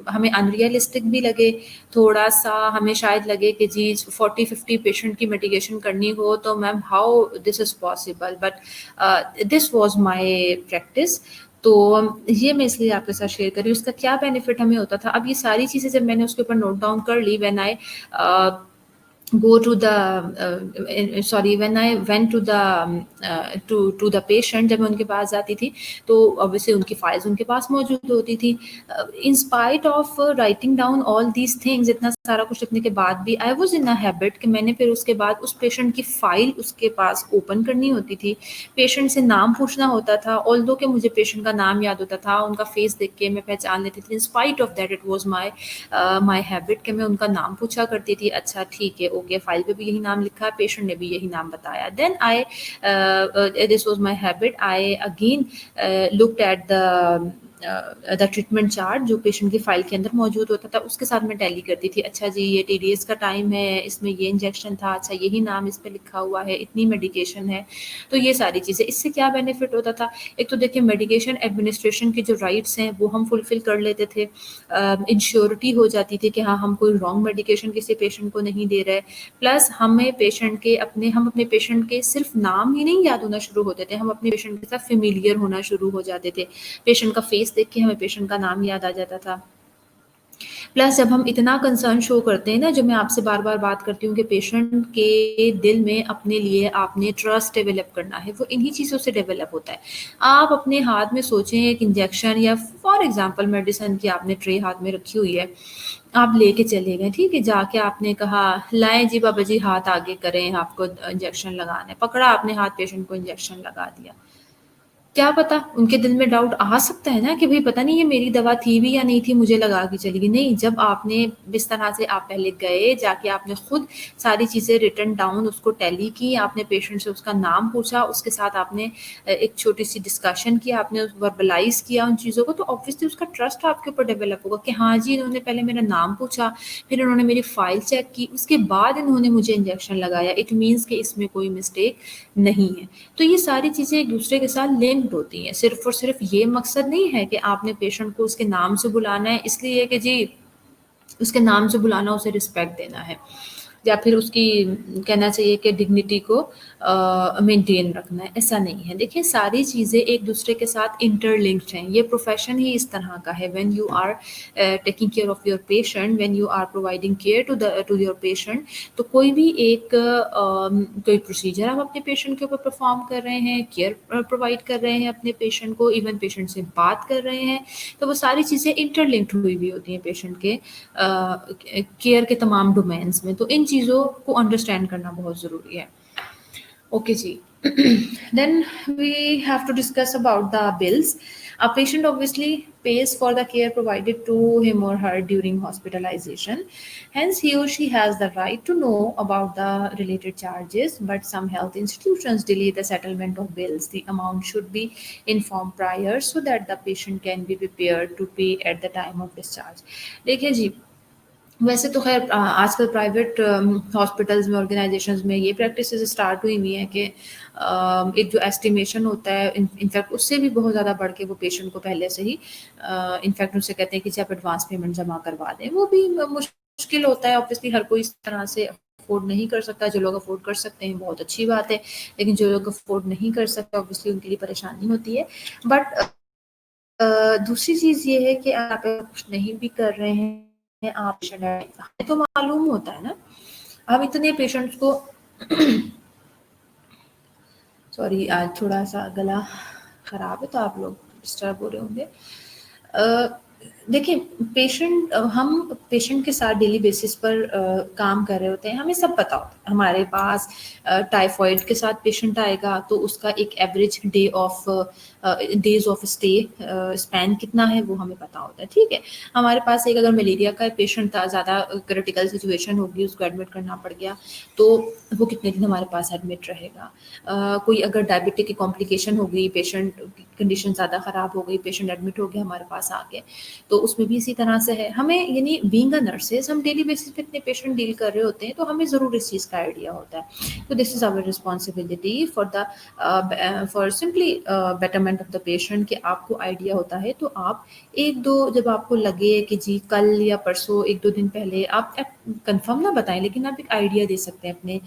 [SPEAKER 1] हमें अनरियलिस्टिक भी लगे, थोड़ा-सा हमें शायद लगे कि जी 40-50 पेशेंट की मेडिकेशन करनी हो, तो ma'am how this is possible? But this was my practice. तो ये मैं इसलिए आपके साथ शेयर कर रही हूँ। इसका क्या बेनिफिट हमें होता था, अब ये सारी चीज़ें जब मैंने उसके ऊपर नोट डाउन कर ली, when I go to the sorry when I went to the to the patient, जब मैं उनके पास जाती थी, तो obviously उनकी फाइल्स उनके पास मौजूद होती थी। इन spite of writing down all these things, इतना सारा कुछ लिखने के बाद भी I was in a habit कि मैंने फिर उसके बाद उस पेशेंट की फाइल उसके पास ओपन करनी होती थी, पेशेंट से नाम पूछना होता था। ऑल्दो कि मुझे पेशेंट का नाम याद होता था, उनका फेस देख के मैं पहचान लेती थी, इन spite of that it was my habit कि मैं उनका नाम पूछा करती थी। अच्छा ठीक है, ओके, फाइल पे भी यही नाम लिखा है, पेशेंट ने भी यही नाम बताया। Then I this was my habit, I again looked at the treatment chart जो पेशेंट की फाइल के अंदर मौजूद होता था, उसके साथ मैं टैली करती थी। अच्छा जी, ये टीडीएस का टाइम है, इसमें ये इंजेक्शन था, अच्छा यही नाम इस पे लिखा हुआ है, इतनी मेडिकेशन है। तो ये सारी चीज़ें, इससे क्या बेनिफिट होता था, एक तो देखिए मेडिकेशन एडमिनिस्ट्रेशन के जो राइट्स हैं वो हम फुलफिल कर लेते थे, इंश्योरिटी हो जाती थी कि हाँ, हम कोई रॉन्ग मेडिकेशन किसी पेशेंट को नहीं दे रहे, प्लस हम अपने पेशेंट के सिर्फ नाम ही नहीं याद होना शुरू होते थे, हम अपने पेशेंट के साथ फेमिलियर होना शुरू हो जाते थे। पेशेंट का फेस देख के हमें पेशेंट का नाम याद आ जाता था। प्लस जब हम इतना कंसर्न शो करते हैं ना, जो मैं आपसे बार-बार बात करती हूँ कि पेशेंट के दिल में अपने लिए आपने ट्रस्ट डेवलप करना है, वो इन्हीं चीज़ों से डेवलप होता है। आप अपने हाथ में सोचें एक इंजेक्शन या फॉर एग्ज़ाम्पल मेडिसिन की आपने ट्रे हाथ में रखी हुई है, आप लेके चले गए, ठीक है? जाके आपने कहा, लाएँ जी बाबा जी, हाथ आगे करें, आपको इंजेक्शन लगाना है। पकड़ा आपने हाथ, पेशेंट को इंजेक्शन लगा दिया। क्या पता उनके दिल में डाउट आ सकता है ना कि भई पता नहीं ये मेरी दवा थी भी या नहीं थी, मुझे लगा के चली गई। नहीं, जब आपने इस तरह से आप पहले गए, जाके आपने खुद सारी चीज़ें रिटन डाउन उसको टैली की, आपने पेशेंट से उसका नाम पूछा, उसके साथ आपने एक छोटी-सी डिस्कशन की, आपने वर्बलाइज़ किया उन चीज़ों को, तो ऑब्वियसली उसका ट्रस्ट आपके ऊपर डेवलप होगा कि हाँ जी, इन्होंने पहले मेरा नाम पूछा, फिर इन्होंने मेरी फाइल चेक की, उसके बाद इन्होंने मुझे इंजेक्शन लगाया। इट मीन्स कि इसमें कोई मिस्टेक नहीं है। तो ये सारी चीज़ें एक दूसरे के साथ लिंक्ड होती हैं। सिर्फ़ और सिर्फ़ ये मकसद नहीं है कि आपने पेशेंट को उसके नाम से बुलाना है, इसलिए कि जी उसके नाम से बुलाना, उसे रिस्पेक्ट देना है। या फिर उसकी कहना चाहिए कि डिग्निटी को मेंटेन रखना है, ऐसा नहीं है। देखिए सारी चीज़ें एक दूसरे के साथ इंटरलिंक्ड हैं, ये प्रोफेशन ही इस तरह का है। When you are taking care of your patient, when you are providing care to your patient, तो कोई भी एक कोई प्रोसीजर आप अपने पेशेंट के ऊपर परफॉर्म कर रहे हैं, केयर प्रोवाइड कर रहे हैं अपने पेशेंट को, इवन पेशेंट से बात कर रहे हैं, तो वो सारी चीज़ें इंटरलिंक्ड हुई हुई होती हैं पेशेंट के केयर के तमाम डोमेन्स में। तो इन चीज़ों को अंडरस्टैंड करना बहुत ज़रूरी है। ओके जी। Then we have to discuss about the bills. A patient obviously pays for the care provided to him or her during hospitalization. Hence, he or she has the right to know about the related charges, but some health institutions delay the settlement of bills. The amount should be informed prior so that the patient can be prepared to pay at the time of discharge. देखिए जी, वैसे तो खैर आजकल private hospitals में, organisations में ये practices start हुई हुई हैं कि एक जो एस्टिमेशन होता है, इनफैक्ट उससे भी बहुत ज़्यादा बढ़ के वो पेशेंट को पहले से ही इनफैक्ट उनसे कहते हैं कि जी आप एडवांस पेमेंट जमा करवा दें। वो भी मुश्किल होता है, ऑब्वियसली हर कोई इस तरह से अफोर्ड नहीं कर सकता। जो लोग अफोर्ड कर सकते हैं बहुत अच्छी बात है, लेकिन जो लोग अफोर्ड नहीं कर सकते ऑब्वियसली उनके लिए परेशानी होती है। बट दूसरी चीज़ ये है कि आप कुछ नहीं भी कर रहे हैं, आप हमें तो मालूम होता है ना, हम इतने पेशेंट्स को सॉरी आज थोड़ा सा गला खराब है तो आप लोग डिस्टर्ब हो रहे होंगे। देखिए हम पेशेंट के साथ डेली बेसिस पर काम कर रहे होते हैं, हमें सब पता होता है। हमारे पास टाइफॉइड के साथ पेशेंट आएगा तो उसका एक average days of stay span कितना है वो हमें पता होता है, ठीक है। हमारे पास एक अगर मलेरिया का पेशेंट था, ज़्यादा क्रिटिकल सिचुएशन होगी, उसको एडमिट करना पड़ गया, तो वो कितने दिन हमारे पास एडमिट रहेगा। कोई अगर डायबिटिक की कॉम्प्लिकेशन हो गई, पेशेंट की कंडीशन ज़्यादा ख़राब हो गई, पेशेंट एडमिट हो गया हमारे पास आके, तो उसमें भी इसी तरह से है। हमें यानी बीइंग अ नर्सेज हम डेली बेसिस पे इतने पेशेंट डील कर रहे होते हैं, तो हमें ज़रूर इस चीज़ का आइडिया होता है। तो this is our responsibility for simply betterment of the patient, कि आपको आइडिया होता है तो आप एक दो, जब आपको लगे कि जी कल या परसों एक दो दिन पहले, आप कंफर्म ना बताएं लेकिन आप एक आइडिया दे सकते हैं अपने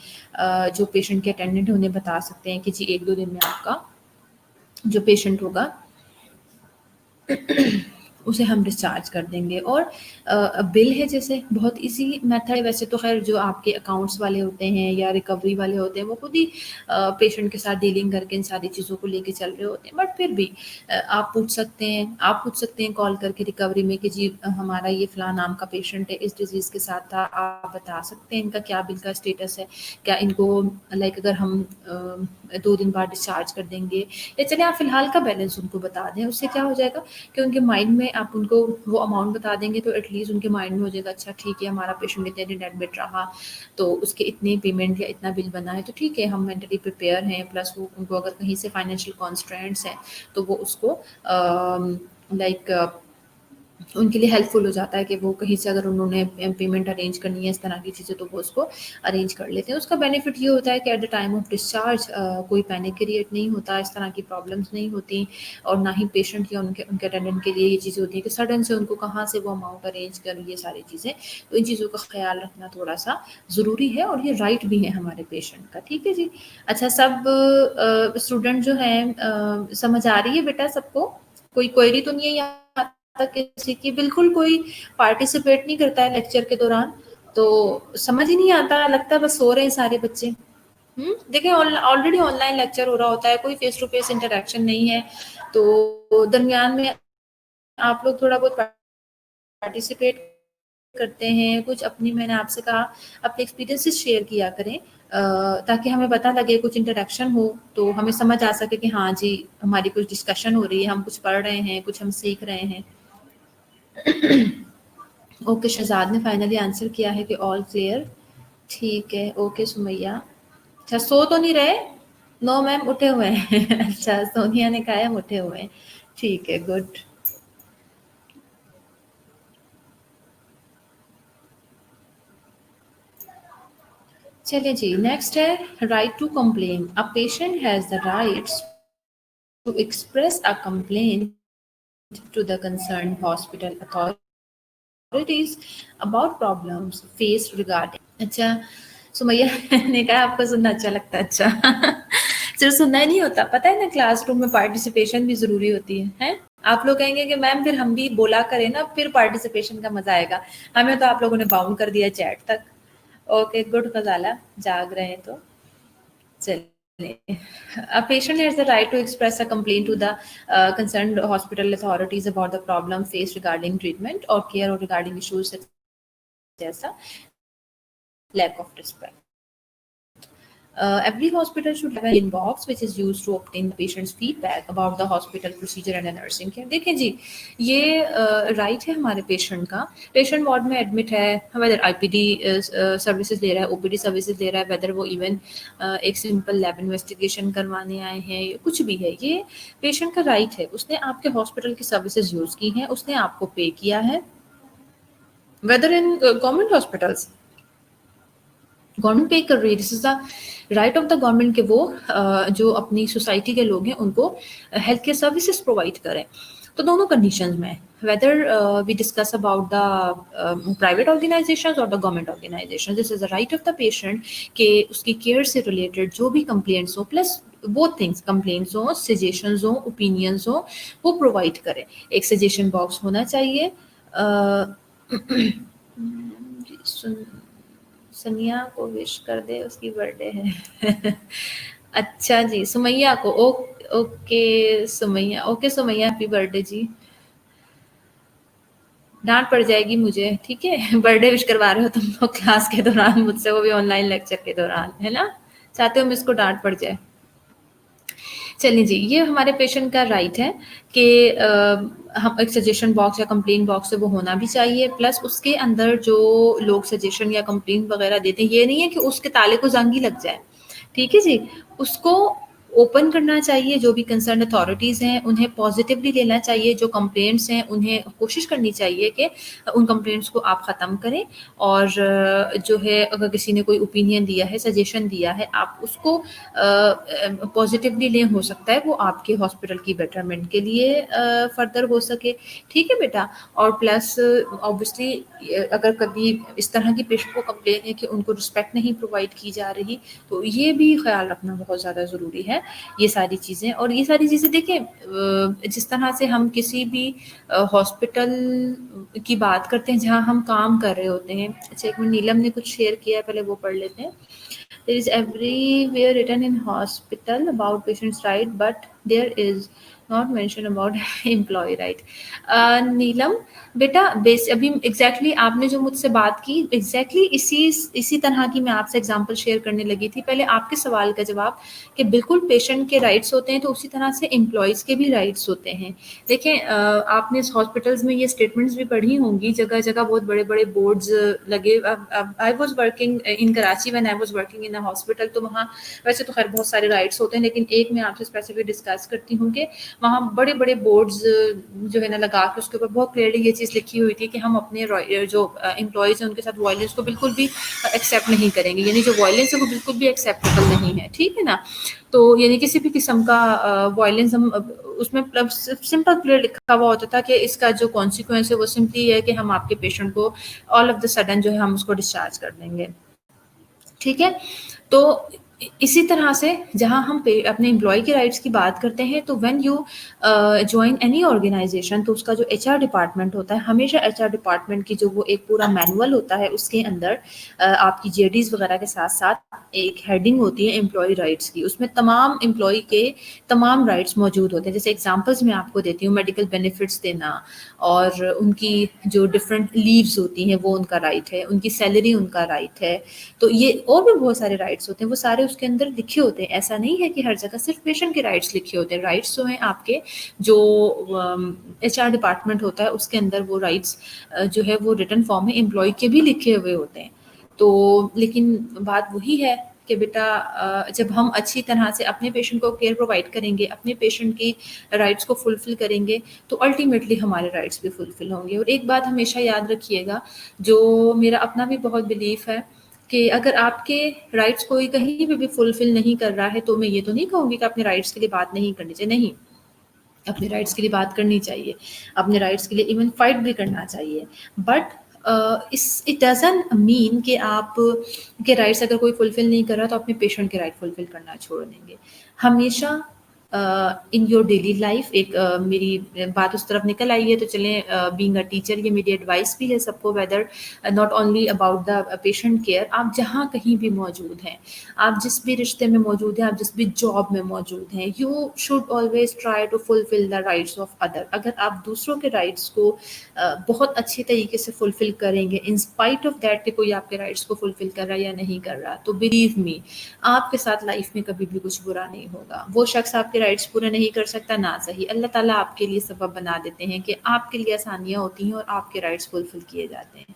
[SPEAKER 1] जो पेशेंट के अटेंडेंट है उन्हें बता सकते हैं कि जी एक दो दिन में आपका जो पेशेंट होगा उसे हम डिस्चार्ज कर देंगे। और बिल है जैसे बहुत इजी मेथड है। वैसे तो खैर जो आपके अकाउंट्स वाले होते हैं या रिकवरी वाले होते हैं वो खुद ही पेशेंट के साथ डीलिंग करके इन सारी चीज़ों को लेके चल रहे होते हैं, बट फिर भी आप पूछ सकते हैं कॉल करके रिकवरी में कि जी हमारा ये फ़लाँ नाम का पेशेंट है, इस डिज़ीज़ के साथ था, आप बता सकते हैं इनका क्या बिल का स्टेटस है, क्या इनको लाइक अगर हम 2 दिन बाद डिस्चार्ज कर देंगे, या चलिए आप फ़िलहाल का बैलेंस उनको बता दें। उससे क्या हो जाएगा कि उनके माइंड में आप उनको वो अमाउंट बता देंगे तो एटलीस्ट उनके माइंड में हो जाएगा, अच्छा ठीक है हमारा पेशेंट इतने दिन एडमिट रहा तो उसके इतनी पेमेंट या इतना बिल बना है, तो ठीक है हम मेंटली प्रिपेयर हैं। प्लस वो उनको अगर कहीं से फाइनेंशियल कॉन्स्ट्रेंट्स हैं तो वो उसको लाइक उनके लिए हेल्पफुल हो जाता है कि वो कहीं से अगर उन्होंने पेमेंट अरेंज करनी है इस तरह की चीज़ें तो वो उसको अरेंज कर लेते हैं। उसका बेनिफिट ये होता है कि at the time of discharge कोई पैनिक क्रिएट नहीं होता, इस तरह की प्रॉब्लम्स नहीं होती, और ना ही पेशेंट या उनके उनके अटेंडेंट के लिए ये चीज़ें होती है कि सडन से उनको कहाँ से वो अमाउंट अरेंज कर, ये सारी चीज़ें। तो इन चीज़ों का ख्याल रखना थोड़ा सा ज़रूरी है और ये राइट भी है हमारे पेशेंट का, ठीक है जी। अच्छा सब स्टूडेंट जो हैं समझ आ रही है बेटा सबको? कोई क्वेरी तो नहीं है यहाँ तक किसी की? बिल्कुल कोई पार्टिसिपेट नहीं करता है लेक्चर के दौरान, तो समझ ही नहीं आता, लगता है बस सो रहे हैं सारे बच्चे। देखिए ऑलरेडी ऑनलाइन लेक्चर हो रहा होता है, कोई फेस टू फेस इंटरेक्शन नहीं है, तो दरमियान में आप लोग थोड़ा बहुत पार्टिसिपेट करते हैं, कुछ अपनी, मैंने आपसे कहा अपने एक्सपीरियंसेस शेयर किया करें ताकि हमें पता लगे, कुछ इंटरेक्शन हो तो हमें समझ आ सके कि हाँ जी हमारी कुछ डिस्कशन हो रही है, हम कुछ पढ़ रहे हैं, कुछ हम सीख रहे हैं। ओके, शहजाद ने फाइनली आंसर किया है कि ऑल क्लियर। ठीक है, ओके सुमैया। अच्छा सो तो नहीं रहे? नो मैम उठे हुए हैं। अच्छा सोनिया ने कहा हम उठे हुए हैं, ठीक है, गुड। चलिए जी, नेक्स्ट है right to complain. A patient has the rights to express a complaint to the concerned hospital authorities about problems faced regarding अच्छा, सुमैया ने कहा आपको सुनना अच्छा लगता है, अच्छा। सिर्फ़ सुनना ही नहीं होता, पता है ना क्लासरूम में पार्टिसिपेशन भी ज़रूरी होती है, हैं? आप लोग कहेंगे कि मैम फिर हम भी बोला करें ना, फिर पार्टिसिपेशन का मज़ा आएगा। हमें तो आप लोगों ने बाउंड कर दिया चैट तक। ओके, गुड ग़ज़ाला, जाग रहे हैं तो। चलिए, a patient has the right to express a complaint to the concerned hospital authorities about the problem faced regarding treatment or care or regarding issues such as a lack of respect. Every hospital should have an inbox which is used to obtain the patient's feedback about the hospital procedure and the nursing care. देखें जी, ये right है हमारे patient का। Patient ward में admit है, weather IPD services ले रहा है, ओपीडी सर्विसेज ले रहा है, वेदर वो इवन एक सिंपल लैब इन्वेस्टिगेशन करवाने आए हैं, कुछ भी है, ये पेशेंट का राइट है। उसने आपके हॉस्पिटल की सर्विसेज यूज़ की हैं, उसने आपको पे किया है, whether in government hospitals, government pay कर रही है, this is the right of the government के वो जो अपनी सोसाइटी के लोग हैं उनको हेल्थ केयर सर्विसेज प्रोवाइड करें। तो दोनों कंडीशंस में, whether we discuss about the private organisations और the government organisation, this is the right of the patient कि उसकी केयर से रिलेटेड जो भी कंप्लेंट्स हो, प्लस बोथ थिंग्स, कंप्लेंट्स हो, सजेशंस हो, ओपिनियंस हो, वो प्रोवाइड करें। एक सजेशन बॉक्स होना चाहिए। सनिया को विश कर दे, उसकी बर्थडे है। अच्छा जी, सुमैया को okay Sumaiya, okay Sumaiya, happy birthday जी। डांट पड़ जाएगी मुझे, ठीक है? बर्थडे विश करवा रहे हो तुम लोग क्लास के दौरान मुझसे, वो भी ऑनलाइन लेक्चर के दौरान, है ना? चाहते हो मिस को डांट पड़ जाए? चलिए जी, ये हमारे पेशेंट का राइट है कि हम एक सजेशन बॉक्स या कंप्लेंट बॉक्स है वो होना भी चाहिए, प्लस उसके अंदर जो लोग सजेशन या कंप्लेंट वगैरह देते हैं, ये नहीं है कि उसके ताले को ज़ंग ही लग जाए, ठीक है जी? उसको ओपन करना चाहिए, जो भी कंसर्न अथॉरिटीज़ हैं, उन्हें पॉजिटिवली लेना चाहिए, जो कंप्लेंट्स हैं, उन्हें कोशिश करनी चाहिए कि उन कंप्लेंट्स को आप ख़त्म करें और जो है अगर किसी ने कोई ओपिनियन दिया है, सजेशन दिया है, आप उसको पॉजिटिवली लें, हो सकता है वो आपके हॉस्पिटल की बेटरमेंट के लिए फर्दर हो सके, ठीक है बेटा? और प्लस ऑब्वियसली अगर कभी इस तरह की पेशेंट को कंप्लेन है कि उनको रिस्पेक्ट नहीं प्रोवाइड की जा रही, तो ये भी ख्याल रखना बहुत ज़्यादा ज़रूरी है, ये सारी चीज़ें। और ये सारी चीज़ें देखें, जिस तरह से हम किसी भी हॉस्पिटल की बात करते हैं जहाँ हम काम कर रहे होते हैं। अच्छा, एक मिनट, नीलम ने कुछ शेयर किया है, पहले वो पढ़ लेते हैं। There is everywhere written in hospital about patient's right, but there is not mention about employee right. नीलम बेटा, बेस अभी एग्जैक्टली आपने जो मुझसे बात की, एग्जैक्टली इसी तरह की मैं आपसे एग्जांपल शेयर करने लगी थी। पहले आपके सवाल का जवाब कि बिल्कुल पेशेंट के राइट्स होते हैं, तो उसी तरह से एम्प्लॉयज़ के भी राइट्स होते हैं। देखें, आपने हॉस्पिटल्स में ये स्टेटमेंट्स भी पढ़ी होंगी, जगह जगह बहुत बड़े बड़े बोर्ड्स लगे। I was working in Karachi when I was working in a hospital, तो वहाँ वैसे तो खैर बहुत सारे राइट्स होते हैं, लेकिन एक मैं आपसे स्पेसिफिक डिस्कस करती हूँ कि वहाँ बड़े बड़े बोर्ड्स जो है ना लगा के उसके ऊपर बहुत क्लियरली ये चीज़ लिखी हुई थी कि हम अपने जो एम्प्लॉयज़ हैं उनके साथ वायलेंस को बिल्कुल भी एक्सेप्ट नहीं करेंगे, यानी जो वायलेंस है वो बिल्कुल भी एक्सेप्टेबल नहीं है, ठीक है ना? तो यानी किसी भी किस्म का वायलेंस हम उसमें सिंपल क्लियर लिखा हुआ होता था कि इसका जो कॉन्सिक्वेंस है वो सिंपली है कि हम आपके पेशेंट को ऑल ऑफ द सडन जो है हम उसको डिस्चार्ज कर देंगे, ठीक है? तो इसी तरह से जहाँ हम अपने एम्प्लॉय के राइट्स की बात करते हैं, तो when you join any organization, तो उसका जो एचआर डिपार्टमेंट होता है, हमेशा एचआर डिपार्टमेंट की जो वो एक पूरा मैनुअल होता है, उसके अंदर आपकी जेडीज वगैरह के साथ साथ एक हेडिंग होती है एम्प्लॉय राइट्स की। उसमें तमाम एम्प्लॉय के तमाम राइट्स मौजूद होते हैं। जैसे एग्जांपल्स मैं आपको देती हूँ, मेडिकल बेनिफिट्स देना और उनकी जो डिफरेंट लीव्स होती हैं वो उनका राइट है, उनकी सैलरी उनका राइट है। तो ये और भी बहुत सारे राइट्स होते हैं, वो सारे उसके अंदर लिखे होते हैं। ऐसा नहीं है कि हर जगह सिर्फ पेशेंट के राइट्स लिखे होते हैं। राइट्स जो हैं आपके, जो एचआर डिपार्टमेंट होता है उसके अंदर वो राइट्स जो है वो रिटन फॉर्म में एम्प्लॉय के भी लिखे हुए होते हैं। तो लेकिन बात वही है कि बेटा जब हम अच्छी तरह से अपने पेशेंट को केयर प्रोवाइड करेंगे, अपने पेशेंट की राइट्स को फुलफिल करेंगे, तो अल्टीमेटली हमारे राइट्स भी फुलफिल होंगे। और एक बात हमेशा याद रखिएगा, जो मेरा अपना भी बहुत बिलीफ है कि अगर आपके राइट्स कोई कहीं पे भी फुलफिल नहीं कर रहा है, तो मैं ये तो नहीं कहूँगी कि अपने राइट्स के लिए बात नहीं करनी चाहिए, नहीं, अपने राइट्स के लिए बात करनी चाहिए, अपने राइट्स के लिए इवन फाइट भी करना चाहिए। बट इट डज़न्ट मीन कि आप के राइट्स अगर कोई फुलफ़िल नहीं कर रहा तो अपने पेशेंट के राइट फुलफ़िल करना छोड़ देंगे। हमेशा इन योर डेली लाइफ़ एक मेरी बात उस तरफ निकल आई है तो चलें, बीइंग अ टीचर ये मेरी एडवाइस भी है सबको, whether not only about the patient care, आप जहाँ कहीं भी मौजूद हैं, आप जिस भी रिश्ते में मौजूद हैं, आप जिस भी जॉब में मौजूद हैं, you should always try to fulfil the rights of other. अगर आप दूसरों के राइट्स को बहुत अच्छे तरीके से फुलफ़िल करेंगे इन स्पाइट ऑफ दैट कि कोई आपके राइट्स को फुलफ़िल कर रहा है या नहीं कर रहा, तो बिलीव मी आपके साथ लाइफ़ में कभी भी कुछ बुरा नहीं होगा। वो शख्स आपके राइट्स पूरे नहीं कर सकता ना सही, अल्लाह ताला आपके लिए सबब बना देते हैं कि आपके लिए आसानियाँ होती हैं और आपके राइट्स फुलफ़िल किए जाते हैं।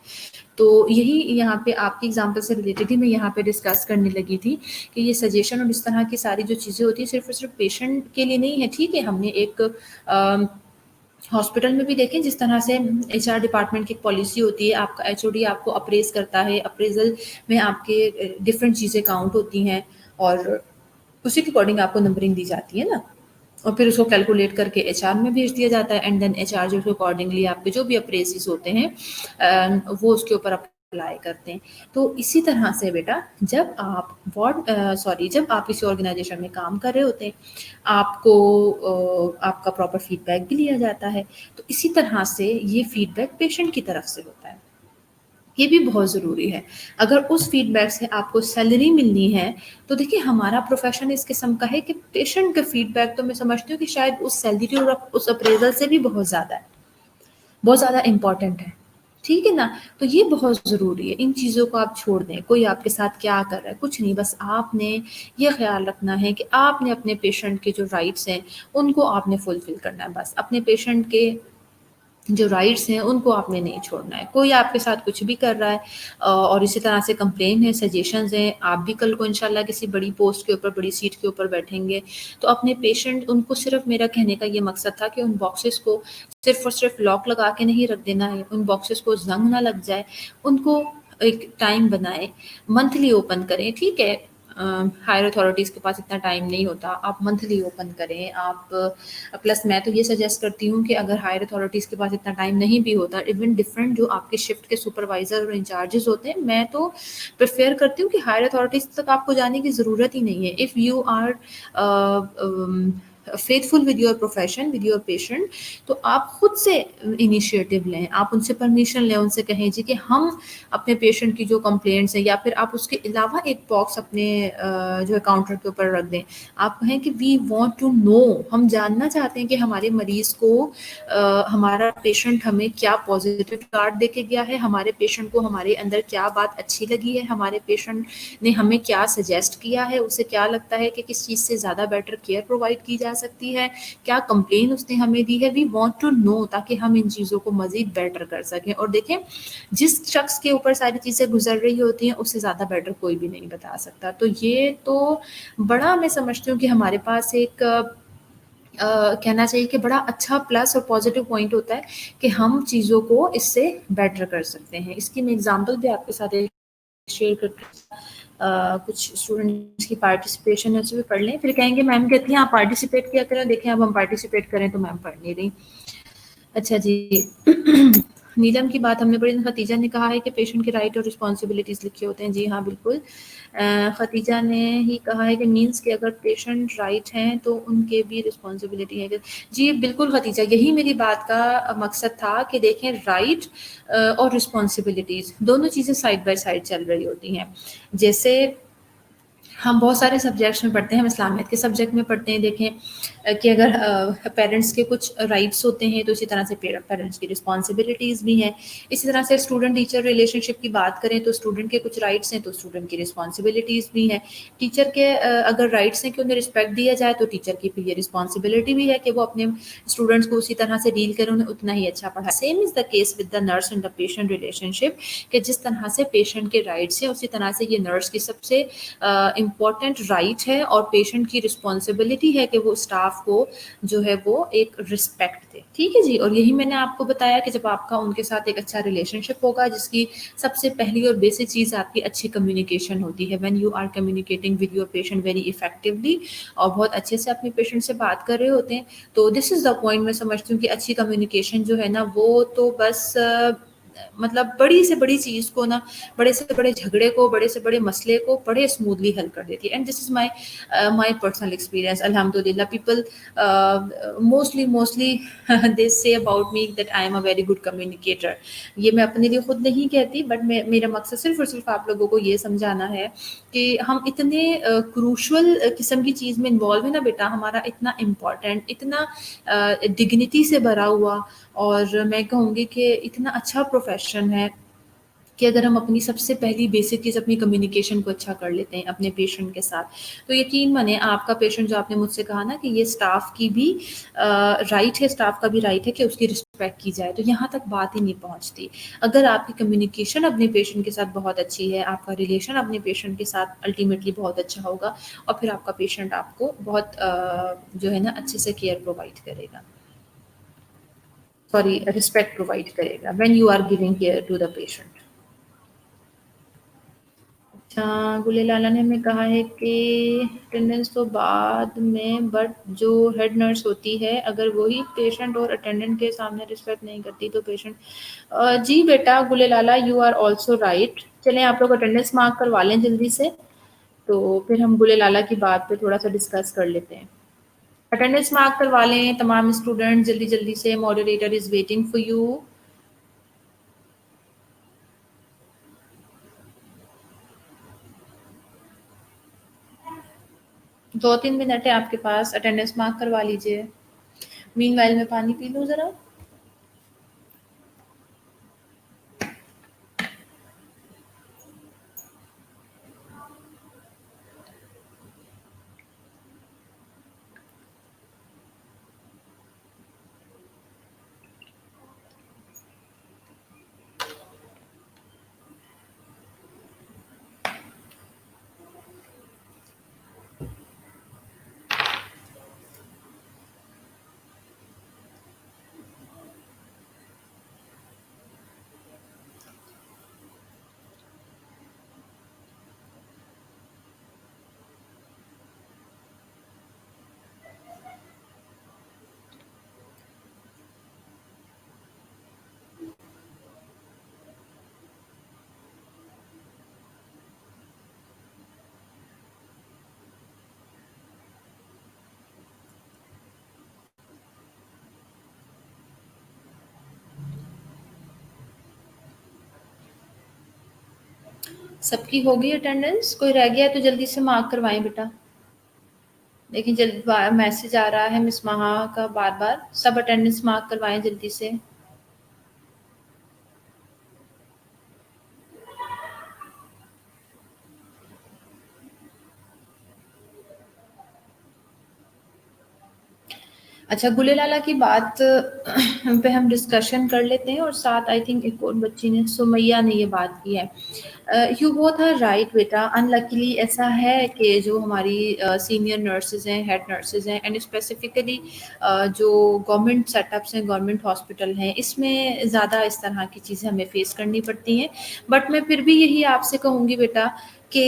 [SPEAKER 1] तो यही यहाँ पे आपकी एग्ज़ाम्पल से रिलेटेड ही मैं यहाँ पे डिस्कस करने लगी थी कि ये सजेशन और इस तरह की सारी जो चीज़ें होती हैं सिर्फ़ और सिर्फ़ पेशेंट के लिए नहीं है। ठीक है, हमने एक हॉस्पिटल में भी देखें जिस तरह से एचआर डिपार्टमेंट की एक पॉलिसी होती है, आपका एचओडी आपको अप्रेज़ करता है, अप्रेज़ल में आपके डिफरेंट चीज़ें काउंट होती हैं और उसी के अकॉर्डिंग आपको नंबरिंग दी जाती है ना, और फिर उसको कैलकुलेट करके एचआर में भेज दिया जाता है एंड देन एचआर जो उसको अकॉर्डिंगली आपके जो भी अप्रेज़िस होते हैं वो उसके ऊपर अप्लाई करते हैं। तो इसी तरह से बेटा जब आप जब आप किसी ऑर्गेनाइजेशन में काम कर रहे होते हैं, आपको आपका प्रॉपर फीडबैक भी लिया जाता है। तो इसी तरह से ये फीडबैक पेशेंट की तरफ से होता है। ये भी बहुत ज़रूरी है। अगर उस फीडबैक से आपको सैलरी मिलनी है, तो देखिए हमारा प्रोफ़ेशन इस किस्म का है कि पेशेंट का फीडबैक तो मैं समझती हूँ कि शायद उस सैलरी और उस अप्रेज़ल से भी बहुत ज़्यादा है, बहुत ज़्यादा इम्पोर्टेंट है। ठीक है ना? तो ये बहुत ज़रूरी है, इन चीज़ों को आप छोड़ दें, कोई आपके साथ क्या कर रहा है, कुछ नहीं, बस आपने ये ख़्याल रखना है कि आपने अपने पेशेंट के जो राइट्स हैं, उनको आपने फुलफ़िल करना है बस। अपने पेशेंट के जो राइट्स हैं उनको आपने नहीं छोड़ना है। कोई आपके साथ कुछ भी कर रहा है और इसी तरह से कंप्लेन है, सजेशंस हैं, आप भी कल को इंशाल्लाह किसी बड़ी पोस्ट के ऊपर, बड़ी सीट के ऊपर बैठेंगे, तो अपने पेशेंट उनको सिर्फ़ मेरा कहने का ये मकसद था कि उन बॉक्सेस को सिर्फ़ और सिर्फ़ लॉक लगा के नहीं रख देना है, उन बॉक्सेस को ज़ंग ना लग जाए, उनको एक टाइम बनाएँ, मंथली ओपन करें, ठीक है? हायर अथॉरिटीज़ के पास इतना टाइम नहीं होता, आप मंथली ओपन करें, आप प्लस मैं तो ये सजेस्ट करती हूँ कि अगर हायर अथॉरिटीज़ के पास इतना टाइम नहीं भी होता, इवन डिफरेंट जो आपके शिफ्ट के सुपरवाइज़र और इंचार्जेस होते हैं, मैं तो प्रेफ़र करती हूँ कि हायर अथॉरिटीज़ तक आपको जाने की ज़रूरत ही नहीं है। If you are faithful with your profession, with your patient, तो आप खुद से इनिशिएटिव लें, आप उनसे परमिशन लें, उनसे कहें जी कि हम अपने पेशेंट की जो कंप्लेंट्स हैं, या फिर आप उसके अलावा एक बॉक्स अपने जो है काउंटर के ऊपर रख दें। आप कहें कि वी वांट टू नो, हम जानना चाहते हैं कि हमारे मरीज़ को हमारा पेशेंट हमें क्या पॉजिटिव कार्ड दे के गया है, हमारे पेशेंट को हमारे अंदर क्या बात अच्छी लगी है, हमारे पेशेंट ने हमें क्या सजेस्ट किया है, उसे क्या लगता है कि किस चीज़ से ज़्यादा बेटर केयर प्रोवाइड की जा सकती है, क्या कंप्लेन उसने हमें दी है। वी वांट टू नो, ताकि हम इन चीज़ों को मज़ीद बेटर कर सकें। और देखें, जिस शख्स के ऊपर सारी चीज़ें गुजर रही होती हैं, उससे ज़्यादा बेटर कोई भी नहीं बता सकता। तो ये तो बड़ा मैं समझती हूँ कि हमारे पास एक कहना चाहिए कि बड़ा अच्छा प्लस और पॉजिटिव पॉइंट होता है कि हम चीज़ों को इससे बेटर कर सकते हैं। इसकी मैं एग्ज़ाम्पल भी आपके साथ एक शेयर करती हूँ। कुछ स्टूडेंट्स की पार्टिसिपेशन है, उसे भी पढ़ लें, फिर कहेंगे मैम कहती हैं आप पार्टिसिपेट किया करें, देखें अब हम पार्टिसिपेट करें तो मैम पढ़ नहीं रही। अच्छा जी। नीलम की बात हमने पढ़ी, खतीजा ने कहा है कि पेशेंट के राइट और रिस्पॉन्सिबिलिटीज़ लिखे होते हैं। जी हाँ, बिल्कुल। खतीजा ने ही कहा है कि मीन्स कि अगर पेशेंट राइट हैं तो उनके भी रिस्पॉन्सिबिलिटी है। जी बिल्कुल खतीजा, यही मेरी बात का मकसद था कि देखें राइट और रिस्पॉन्सिबिलिटीज़ दोनों चीज़ें साइड बाय साइड चल रही होती हैं। जैसे हम बहुत सारे सब्जेक्ट्स में पढ़ते हैं, हम इस्लामियत के सब्जेक्ट में पढ़ते हैं, देखें कि अगर पेरेंट्स के कुछ राइट्स होते हैं तो इसी तरह से पेरेंट्स की रिस्पॉन्सिबिलिटीज़ भी हैं। इसी तरह से स्टूडेंट टीचर रिलेशनशिप की बात करें तो स्टूडेंट के कुछ राइट्स हैं तो स्टूडेंट की रिस्पॉन्सिबिलिटीज़ भी हैं। टीचर के अगर राइट्स हैं कि उन्हें रिस्पेक्ट दिया जाए, तो टीचर की फिर ये रिस्पॉन्सिबिलिटी भी है कि वो अपने स्टूडेंट्स को उसी तरह से डील करें, उन्हें उतना ही अच्छा पढ़ाए। Same is the case with the nurse and the patient relationship, कि जिस तरह से पेशेंट के राइट्स हैं उसी तरह से ये नर्स की सबसे इम्पॉर्टेंट राइट है और पेशेंट की रिस्पॉन्सिबिलिटी है कि वो स्टाफ को जो है वो एक रिस्पेक्ट दे। ठीक है जी। और यही मैंने आपको बताया कि जब आपका उनके साथ एक अच्छा रिलेशनशिप होगा, जिसकी सबसे पहली और बेसिक चीज़ आपकी अच्छी कम्युनिकेशन होती है। When you are communicating with your patient very effectively और बहुत अच्छे से अपने पेशेंट से बात कर रहे होते हैं, तो दिस इज़ द पॉइंट मैं समझती हूँ कि अच्छी कम्युनिकेशन जो है ना, वो तो बस मतलब बड़ी से बड़ी चीज़ को ना, बड़े से बड़े झगड़े को, बड़े से बड़े मसले को बड़े स्मूथली हल कर देती है। And this is my personal experience. अल्हम्दुलिल्लाह people mostly they say about me that I am a very good communicator. ये मैं अपने लिए खुद नहीं कहती, बट मेरा मकसद सिर्फ़ और सिर्फ़ आप लोगों को ये समझाना है कि हम इतने क्रूशियल किस्म की चीज़ में इन्वॉल्व है ना बेटा, हमारा इतना इम्पोर्टेंट, इतना डिग्निटी से भरा हुआ, और मैं कहूँगी कि इतना अच्छा प्रोफ़ेशन है कि अगर हम अपनी सबसे पहली बेसिक चीज़ अपनी कम्युनिकेशन को अच्छा कर लेते हैं अपने पेशेंट के साथ, तो यकीन मानिए आपका पेशेंट, जो आपने मुझसे कहा ना कि ये स्टाफ की भी राइट है, स्टाफ का भी राइट है कि उसकी रिस्पेक्ट की जाए, तो यहाँ तक बात ही नहीं पहुँचती। अगर आपकी कम्युनिकेशन अपने पेशेंट के साथ बहुत अच्छी है, आपका रिलेशन अपने पेशेंट के साथ अल्टीमेटली बहुत अच्छा होगा, और फिर आपका पेशेंट आपको बहुत जो है ना अच्छे से केयर प्रोवाइड करेगा, सॉरी रिस्पेक्ट प्रोवाइड करेगा when you are giving care to the patient. अच्छा, गुले लाला ने हमें कहा है कि अटेंडेंस तो बाद में, बट जो हेड नर्स होती है अगर वही पेशेंट और अटेंडेंट के सामने रिस्पेक्ट नहीं करती तो पेशेंट। जी बेटा गुले लाला, यू आर ऑल्सो राइट। चलें आप लोग अटेंडेंस मार्क करवा लें जल्दी से, तो फिर हम गुले लाला की बात पे थोड़ा सा डिस्कस कर लेते हैं। अटेंडेंस मार्क करवा लें तमाम स्टूडेंट जल्दी जल्दी से, moderator is waiting for you. 2-3 minute है आपके पास, अटेंडेंस मार्क करवा लीजिए। मीनवाइल मैं पानी पी लूँ ज़रा। सबकी होगी अटेंडेंस? कोई रह गया है तो जल्दी से मार्क करवाएँ बेटा। लेकिन जल्द मैसेज आ रहा है मिस महा का बार-बार, सब अटेंडेंस मार्क करवाएँ जल्दी से। अच्छा, गुले लाला की बात पे हम डिस्कशन कर लेते हैं, और साथ आई थिंक एक और बच्ची ने, सुमैया ने ये बात की है। यू बोथ आर राइट बेटा। अनलकीली ऐसा है कि जो हमारी सीनियर नर्सेज़ हैं, हेड नर्सेज़ हैं, एंड स्पेसिफिकली जो गवर्नमेंट सेटअप्स हैं, गवर्नमेंट हॉस्पिटल हैं, इसमें ज़्यादा इस तरह की चीज़ें हमें फ़ेस करनी पड़ती हैं। बट मैं फिर भी यही आपसे कहूँगी बेटा कि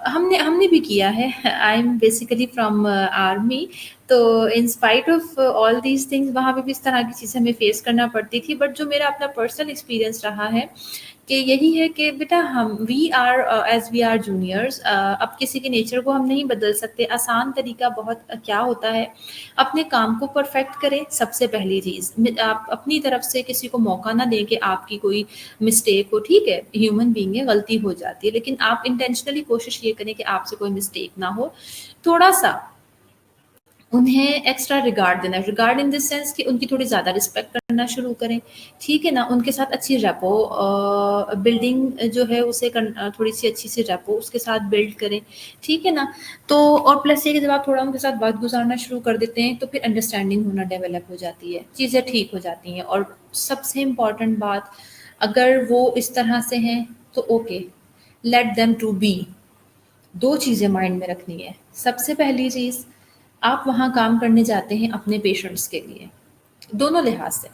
[SPEAKER 1] हमने हमने भी किया है। I am basically from army, तो in spite of all these things वहाँ पे भी इस तरह की चीज़ें हमें फ़ेस करना पड़ती थी। बट जो मेरा अपना पर्सनल एक्सपीरियंस रहा है कि यही है कि बेटा हम we are as we are juniors, अब किसी के नेचर को हम नहीं बदल सकते। आसान तरीका बहुत क्या होता है, अपने काम को परफेक्ट करें सबसे पहली चीज़। आप अपनी तरफ से किसी को मौका ना दें कि आपकी कोई मिस्टेक हो, ठीक है, ह्यूमन बीइंग है, गलती हो जाती है, लेकिन आप इंटेंशनली कोशिश ये करें कि आपसे कोई मिस्टेक ना हो। थोड़ा-सा उन्हें एक्स्ट्रा रिगार्ड देना, रिगार्ड इन द सेंस कि उनकी थोड़ी ज़्यादा रिस्पेक्ट करना शुरू करें, ठीक है ना? उनके साथ अच्छी रेपो बिल्डिंग जो है उसे थोड़ी-सी अच्छी-सी रेपो उसके साथ बिल्ड करें, ठीक है ना? तो और प्लस ये कि जब आप थोड़ा उनके साथ वक़्त गुज़ारना शुरू कर देते हैं, तो फिर अंडरस्टैंडिंग होना डेवलप हो जाती है, चीज़ें ठीक हो जाती हैं। और सबसे इम्पोर्टेंट बात, अगर वो इस तरह से हैं, तो okay, let them to be. 2 चीज़ें माइंड में रखनी है। सबसे पहली चीज़, आप वहाँ काम करने जाते हैं अपने पेशेंट्स के लिए, दोनों लिहाज से।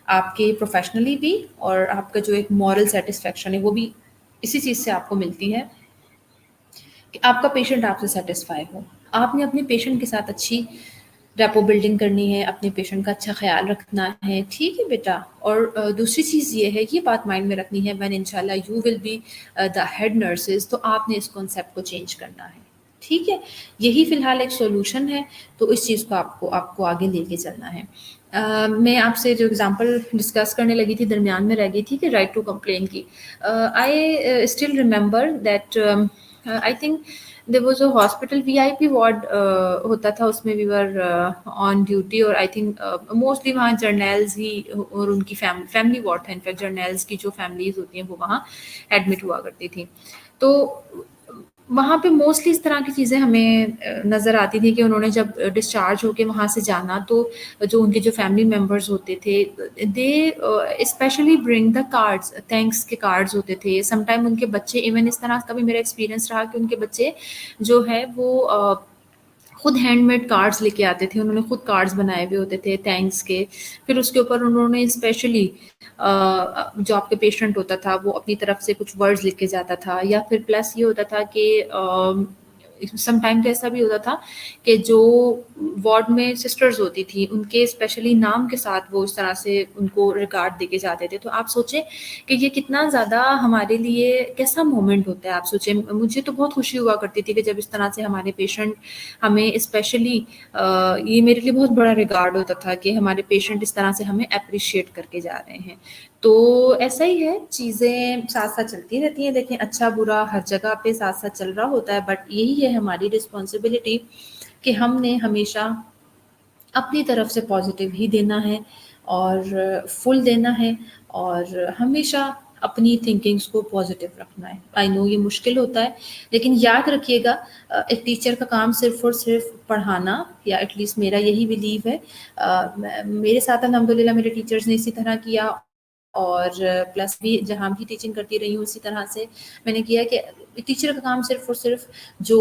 [SPEAKER 1] आपके प्रोफ़ेशनली भी, और आपका जो एक मॉरल सैटिस्फैक्शन है वो भी इसी चीज़ से आपको मिलती है कि आपका पेशेंट आपसे सैटिस्फाई हो। आपने अपने पेशेंट के साथ अच्छी रेपो बिल्डिंग करनी है, अपने पेशेंट का अच्छा ख़्याल रखना है, ठीक है बेटा। और दूसरी चीज़ ये है, ये बात माइंड में रखनी है, व्हेन इंशाल्लाह you will be the head nurses, तो आपने इस कॉन्सेप्ट को चेंज करना है, ठीक है। यही फ़िलहाल एक सॉल्यूशन है, तो इस चीज़ को आपको आपको आगे लेके चलना है। मैं आपसे जो एग्ज़ाम्पल डिस्कस करने लगी थी, दरमियान में रह गई थी कि राइट टू कंप्लेन की। I still remember that I think there was a hospital VIP ward होता था, उसमें वी वर ऑन ड्यूटी, और आई थिंक मोस्टली वहाँ जर्नैल्स ही और उनकी फैमिली वार्ड था, इनफैक्ट जर्नैल्स की जो फैमिलीज़ होती हैं वो वहाँ एडमिट हुआ करती थी। तो वहाँ पे मोस्टली इस तरह की चीज़ें हमें नज़र आती थी कि उन्होंने जब डिस्चार्ज होके वहाँ से जाना, तो जो उनके जो फैमिली मेंबर्स होते थे, they specially bring the cards, thanks के कार्ड्स होते थे। समटाइम उनके बच्चे, इवन इस तरह का भी मेरा एक्सपीरियंस रहा कि उनके बच्चे जो है वो खुद हैंडमेड कार्ड्स लेके आते थे, उन्होंने खुद कार्ड्स बनाए हुए होते थे थैंक्स के। फिर उसके ऊपर उन्होंने स्पेशली जो आपका पेशेंट होता था वो अपनी तरफ से कुछ वर्ड्स लिख के जाता था, या फिर प्लस ये होता था कि सम टाइम तो ऐसा भी होता था कि जो वार्ड में सिस्टर्स होती थी, उनके स्पेशली नाम के साथ वो इस तरह से उनको रिगार्ड देके जाते थे। तो आप सोचें कि ये कितना ज़्यादा हमारे लिए कैसा मोमेंट होता है। आप सोचें, मुझे तो बहुत खुशी हुआ करती थी कि जब इस तरह से हमारे पेशेंट हमें स्पेशली ये मेरे लिए बहुत बड़ा रिगार्ड होता था कि हमारे पेशेंट इस तरह से हमें एप्रिशिएट करके जा रहे हैं। तो ऐसा ही है, चीज़ें साथ-साथ चलती रहती हैं। देखें, अच्छा-बुरा हर जगह पे साथ-साथ चल रहा होता है, बट यही है हमारी रिस्पॉन्सिबिलिटी कि हमने हमेशा अपनी तरफ से पॉज़िटिव ही देना है और फुल देना है, और हमेशा अपनी थिंकिंग्स को पॉज़िटिव रखना है। आई नो ये मुश्किल होता है, लेकिन याद रखिएगा, एक टीचर का काम सिर्फ़ और सिर्फ़ पढ़ाना, या एटलीस्ट मेरा यही बिलीव है। मेरे साथ अल्हम्दुलिल्लाह मेरे टीचर्स ने इसी तरह किया, और प्लस भी जहाँ भी टीचिंग करती रही हूँ उसी तरह से मैंने किया कि टीचर का काम सिर्फ़ और सिर्फ़ जो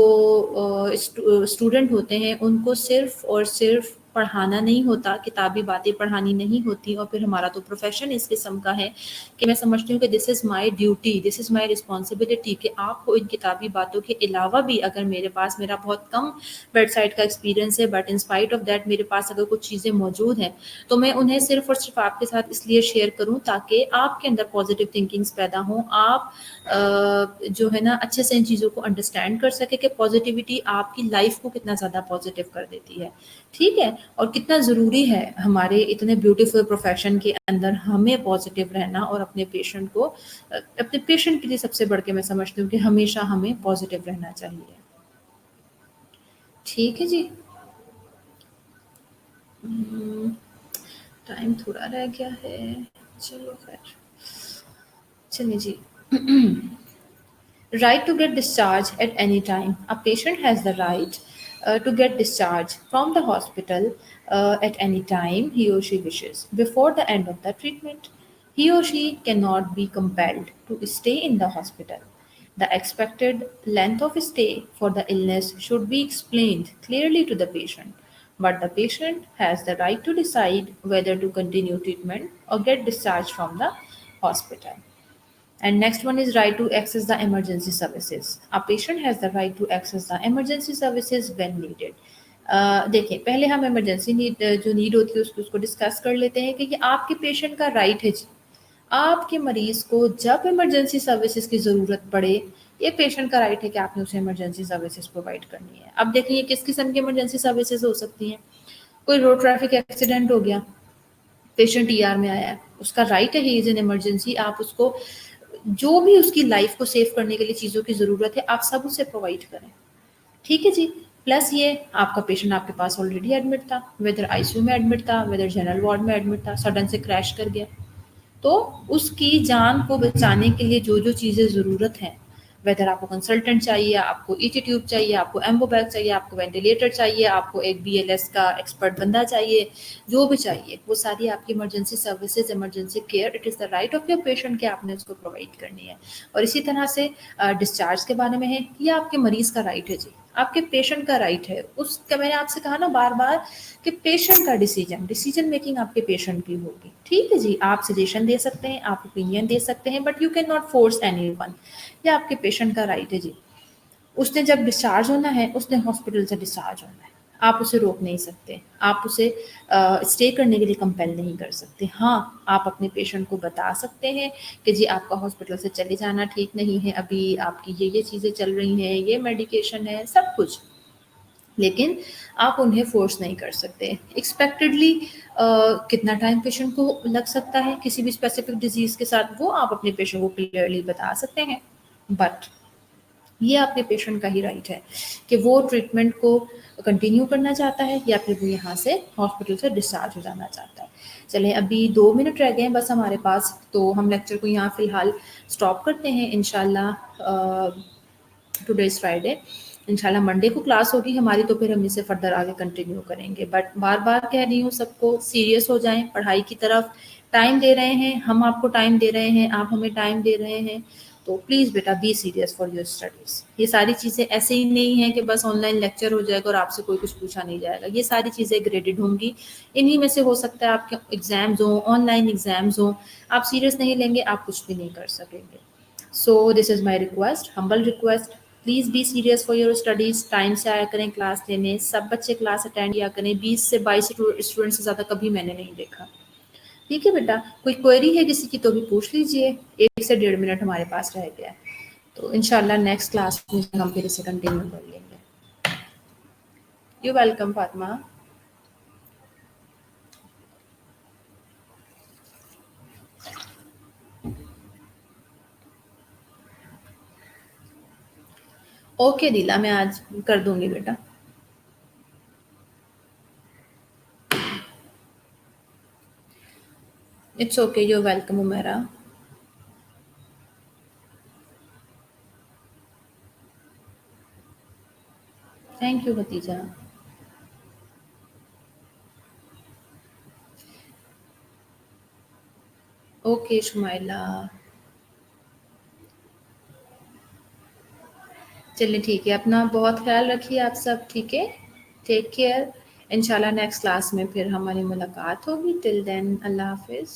[SPEAKER 1] स्टूडेंट होते हैं उनको सिर्फ़ और सिर्फ़ पढ़ाना नहीं होता, किताबी बातें पढ़ानी नहीं होती। और फिर हमारा तो प्रोफ़ेशन इस किस्म का है कि मैं समझती हूँ कि this is my duty, this is my responsibility कि आपको इन किताबी बातों के अलावा भी, अगर मेरे पास, मेरा बहुत कम बेड साइड का एक्सपीरियंस है, but in spite of that मेरे पास अगर कुछ चीज़ें मौजूद हैं, तो मैं उन्हें सिर्फ़ और सिर्फ़ आपके साथ इसलिए शेयर करूँ ताकि आपके अंदर पॉज़िटिव थिंकिंग्स पैदा हों। आप जो है ना अच्छे से इन चीज़ों को अंडरस्टैंड कर सकें कि पॉज़िटिविटी आपकी लाइफ़ को कितना ज़्यादा पॉज़िटिव कर देती है, ठीक है? और कितना ज़रूरी है हमारे इतने ब्यूटीफुल प्रोफ़ेशन के अंदर हमें पॉज़िटिव रहना, और अपने पेशेंट को अपने पेशेंट के लिए सबसे बढ़ के मैं समझती हूँ कि हमेशा हमें पॉज़िटिव रहना चाहिए। ठीक है जी। टाइम थोड़ा रह गया है, चलो खैर, चलिए जी। Right to get discharged at any time. A patient has the right to get discharged from the hospital at any time he or she wishes before the end of the treatment. He or she cannot be compelled to stay in the hospital. The expected length of stay for the illness should be explained clearly to the patient, but the patient has the right to decide whether to continue treatment or get discharged from the hospital. And next one is right to access the emergency services. A patient has the right to access the emergency services when needed. देखिए, पहले हम emergency need जो need होती है उसको discuss कर लेते हैं कि ये आपके पेशेंट का राइट है जी। आपके मरीज को जब इमरजेंसी सर्विसेज की ज़रूरत पड़े, ये पेशेंट का राइट है कि आपने उसे इमरजेंसी सर्विसेज प्रोवाइड करनी है। अब देखिए किस किस्म की इमरजेंसी सर्विसेज हो सकती हैं। कोई रोड ट्रैफिक एक्सीडेंट हो गया, पेशेंट ईआर में आया है, उसका राइट है, ही इज़ इन इमरजेंसी, आप उसको जो भी उसकी लाइफ को सेव करने के लिए चीज़ों की ज़रूरत है, आप सब उसे प्रोवाइड करें। ठीक है जी। प्लस ये आपका पेशेंट आपके पास ऑलरेडी एडमिट था, वेदर आईसीयू में एडमिट था, वेदर जनरल वार्ड में एडमिट था, सडन से क्रैश कर गया। तो उसकी जान को बचाने के लिए जो-जो चीज़ें ज़रूरत हैं, वेदर आपको कंसल्टेंट चाहिए, आपको ईटी ट्यूब चाहिए, आपको एम्बो बैग चाहिए, आपको वेंटिलेटर चाहिए, आपको एक बीएलएस का एक्सपर्ट बंदा चाहिए, जो भी चाहिए, वो सारी आपकी emergency services, emergency care, it is the right of your patient कि आपने उसको प्रोवाइड करनी है। और इसी तरह से डिस्चार्ज के बारे में है, ये आपके मरीज़ का राइट है जी, आपके पेशेंट का राइट है। उसका मैंने आपसे कहा ना बार-बार कि पेशेंट का डिसीजन मेकिंग आपके पेशेंट की होगी। ठीक है जी, आप सजेशन दे सकते हैं, आप ओपिनियन दे सकते हैं, but you can not force anyone. ये आपके पेशेंट का राइट है जी। उसने जब डिस्चार्ज होना है, उसने हॉस्पिटल से डिस्चार्ज होना है। आप उसे रोक नहीं सकते, आप उसे स्टे करने के लिए कंपेल नहीं कर सकते। हाँ, आप अपने पेशेंट को बता सकते हैं कि जी आपका हॉस्पिटल से चले जाना ठीक नहीं है, अभी आपकी ये चीज़ें चल रही हैं, ये मेडिकेशन है, सब कुछ। लेकिन आप उन्हें फ़ोर्स नहीं कर सकते। एक्सपेक्टेडली कितना टाइम पेशेंट को लग सकता है किसी भी स्पेसिफिक डिज़ीज़ के साथ, वो आप अपने पेशेंट को क्लियरली बता सकते हैं। बट ये आपके पेशेंट का ही राइट है कि वो ट्रीटमेंट को कंटिन्यू करना चाहता है या फिर वो यहाँ से हॉस्पिटल से डिस्चार्ज हो जाना चाहता है। चलें, अभी 2 मिनट रह गए हैं बस हमारे पास, तो हम लेक्चर को यहाँ फ़िलहाल स्टॉप करते हैं। इंशाल्लाह टुडे इज़ फ्राइडे, इंशाल्लाह मंडे को क्लास होगी हमारी, तो फिर हम इसे फर्दर आगे कंटिन्यू करेंगे। बट बार-बार कह रही हूँ सबको, सीरियस हो जाएँ, पढ़ाई की तरफ टाइम दे रहे हैं, हम आपको टाइम दे रहे हैं, आप हमें टाइम दे रहे हैं, तो प्लीज़ बेटा be serious for your studies. ये सारी चीज़ें ऐसे ही नहीं है कि बस ऑनलाइन लेक्चर हो जाएगा और आपसे कोई कुछ पूछा नहीं जाएगा। ये सारी चीज़ें ग्रेडेड होंगी, इन्हीं में से हो सकता है आपके एग्ज़ाम्स हों, ऑनलाइन एग्ज़ाम्स हों, आप सीरियस नहीं लेंगे, आप कुछ भी नहीं कर सकेंगे। So this is my request, humble request. Please be serious for your studies, time से आया करें क्लास लेने, सब बच्चे क्लास अटेंड किया करें, 20 से 22 स्टूडेंट से ज़्यादा कभी मैंने नहीं देखा। ठीक है बेटा, कोई क्वेरी है किसी की तो भी पूछ लीजिए, 1 से 1.5 मिनट हमारे पास रह गया है, तो इंशाल्लाह नेक्स्ट क्लास में हम फिर इसे कंटिन्यू कर लेंगे। You welcome Fatima. ओके दिला, मैं आज कर दूंगी बेटा। It's okay, you welcome Umera. Thank you भतीजा। ओके शुमाइला। चलिए ठीक है, अपना बहुत ख्याल रखिए आप सब, ठीक है? Take care. इंशाल्लाह नेक्स्ट क्लास में फिर हमारी मुलाकात होगी। टिल देन अल्लाह हाफ़िज़।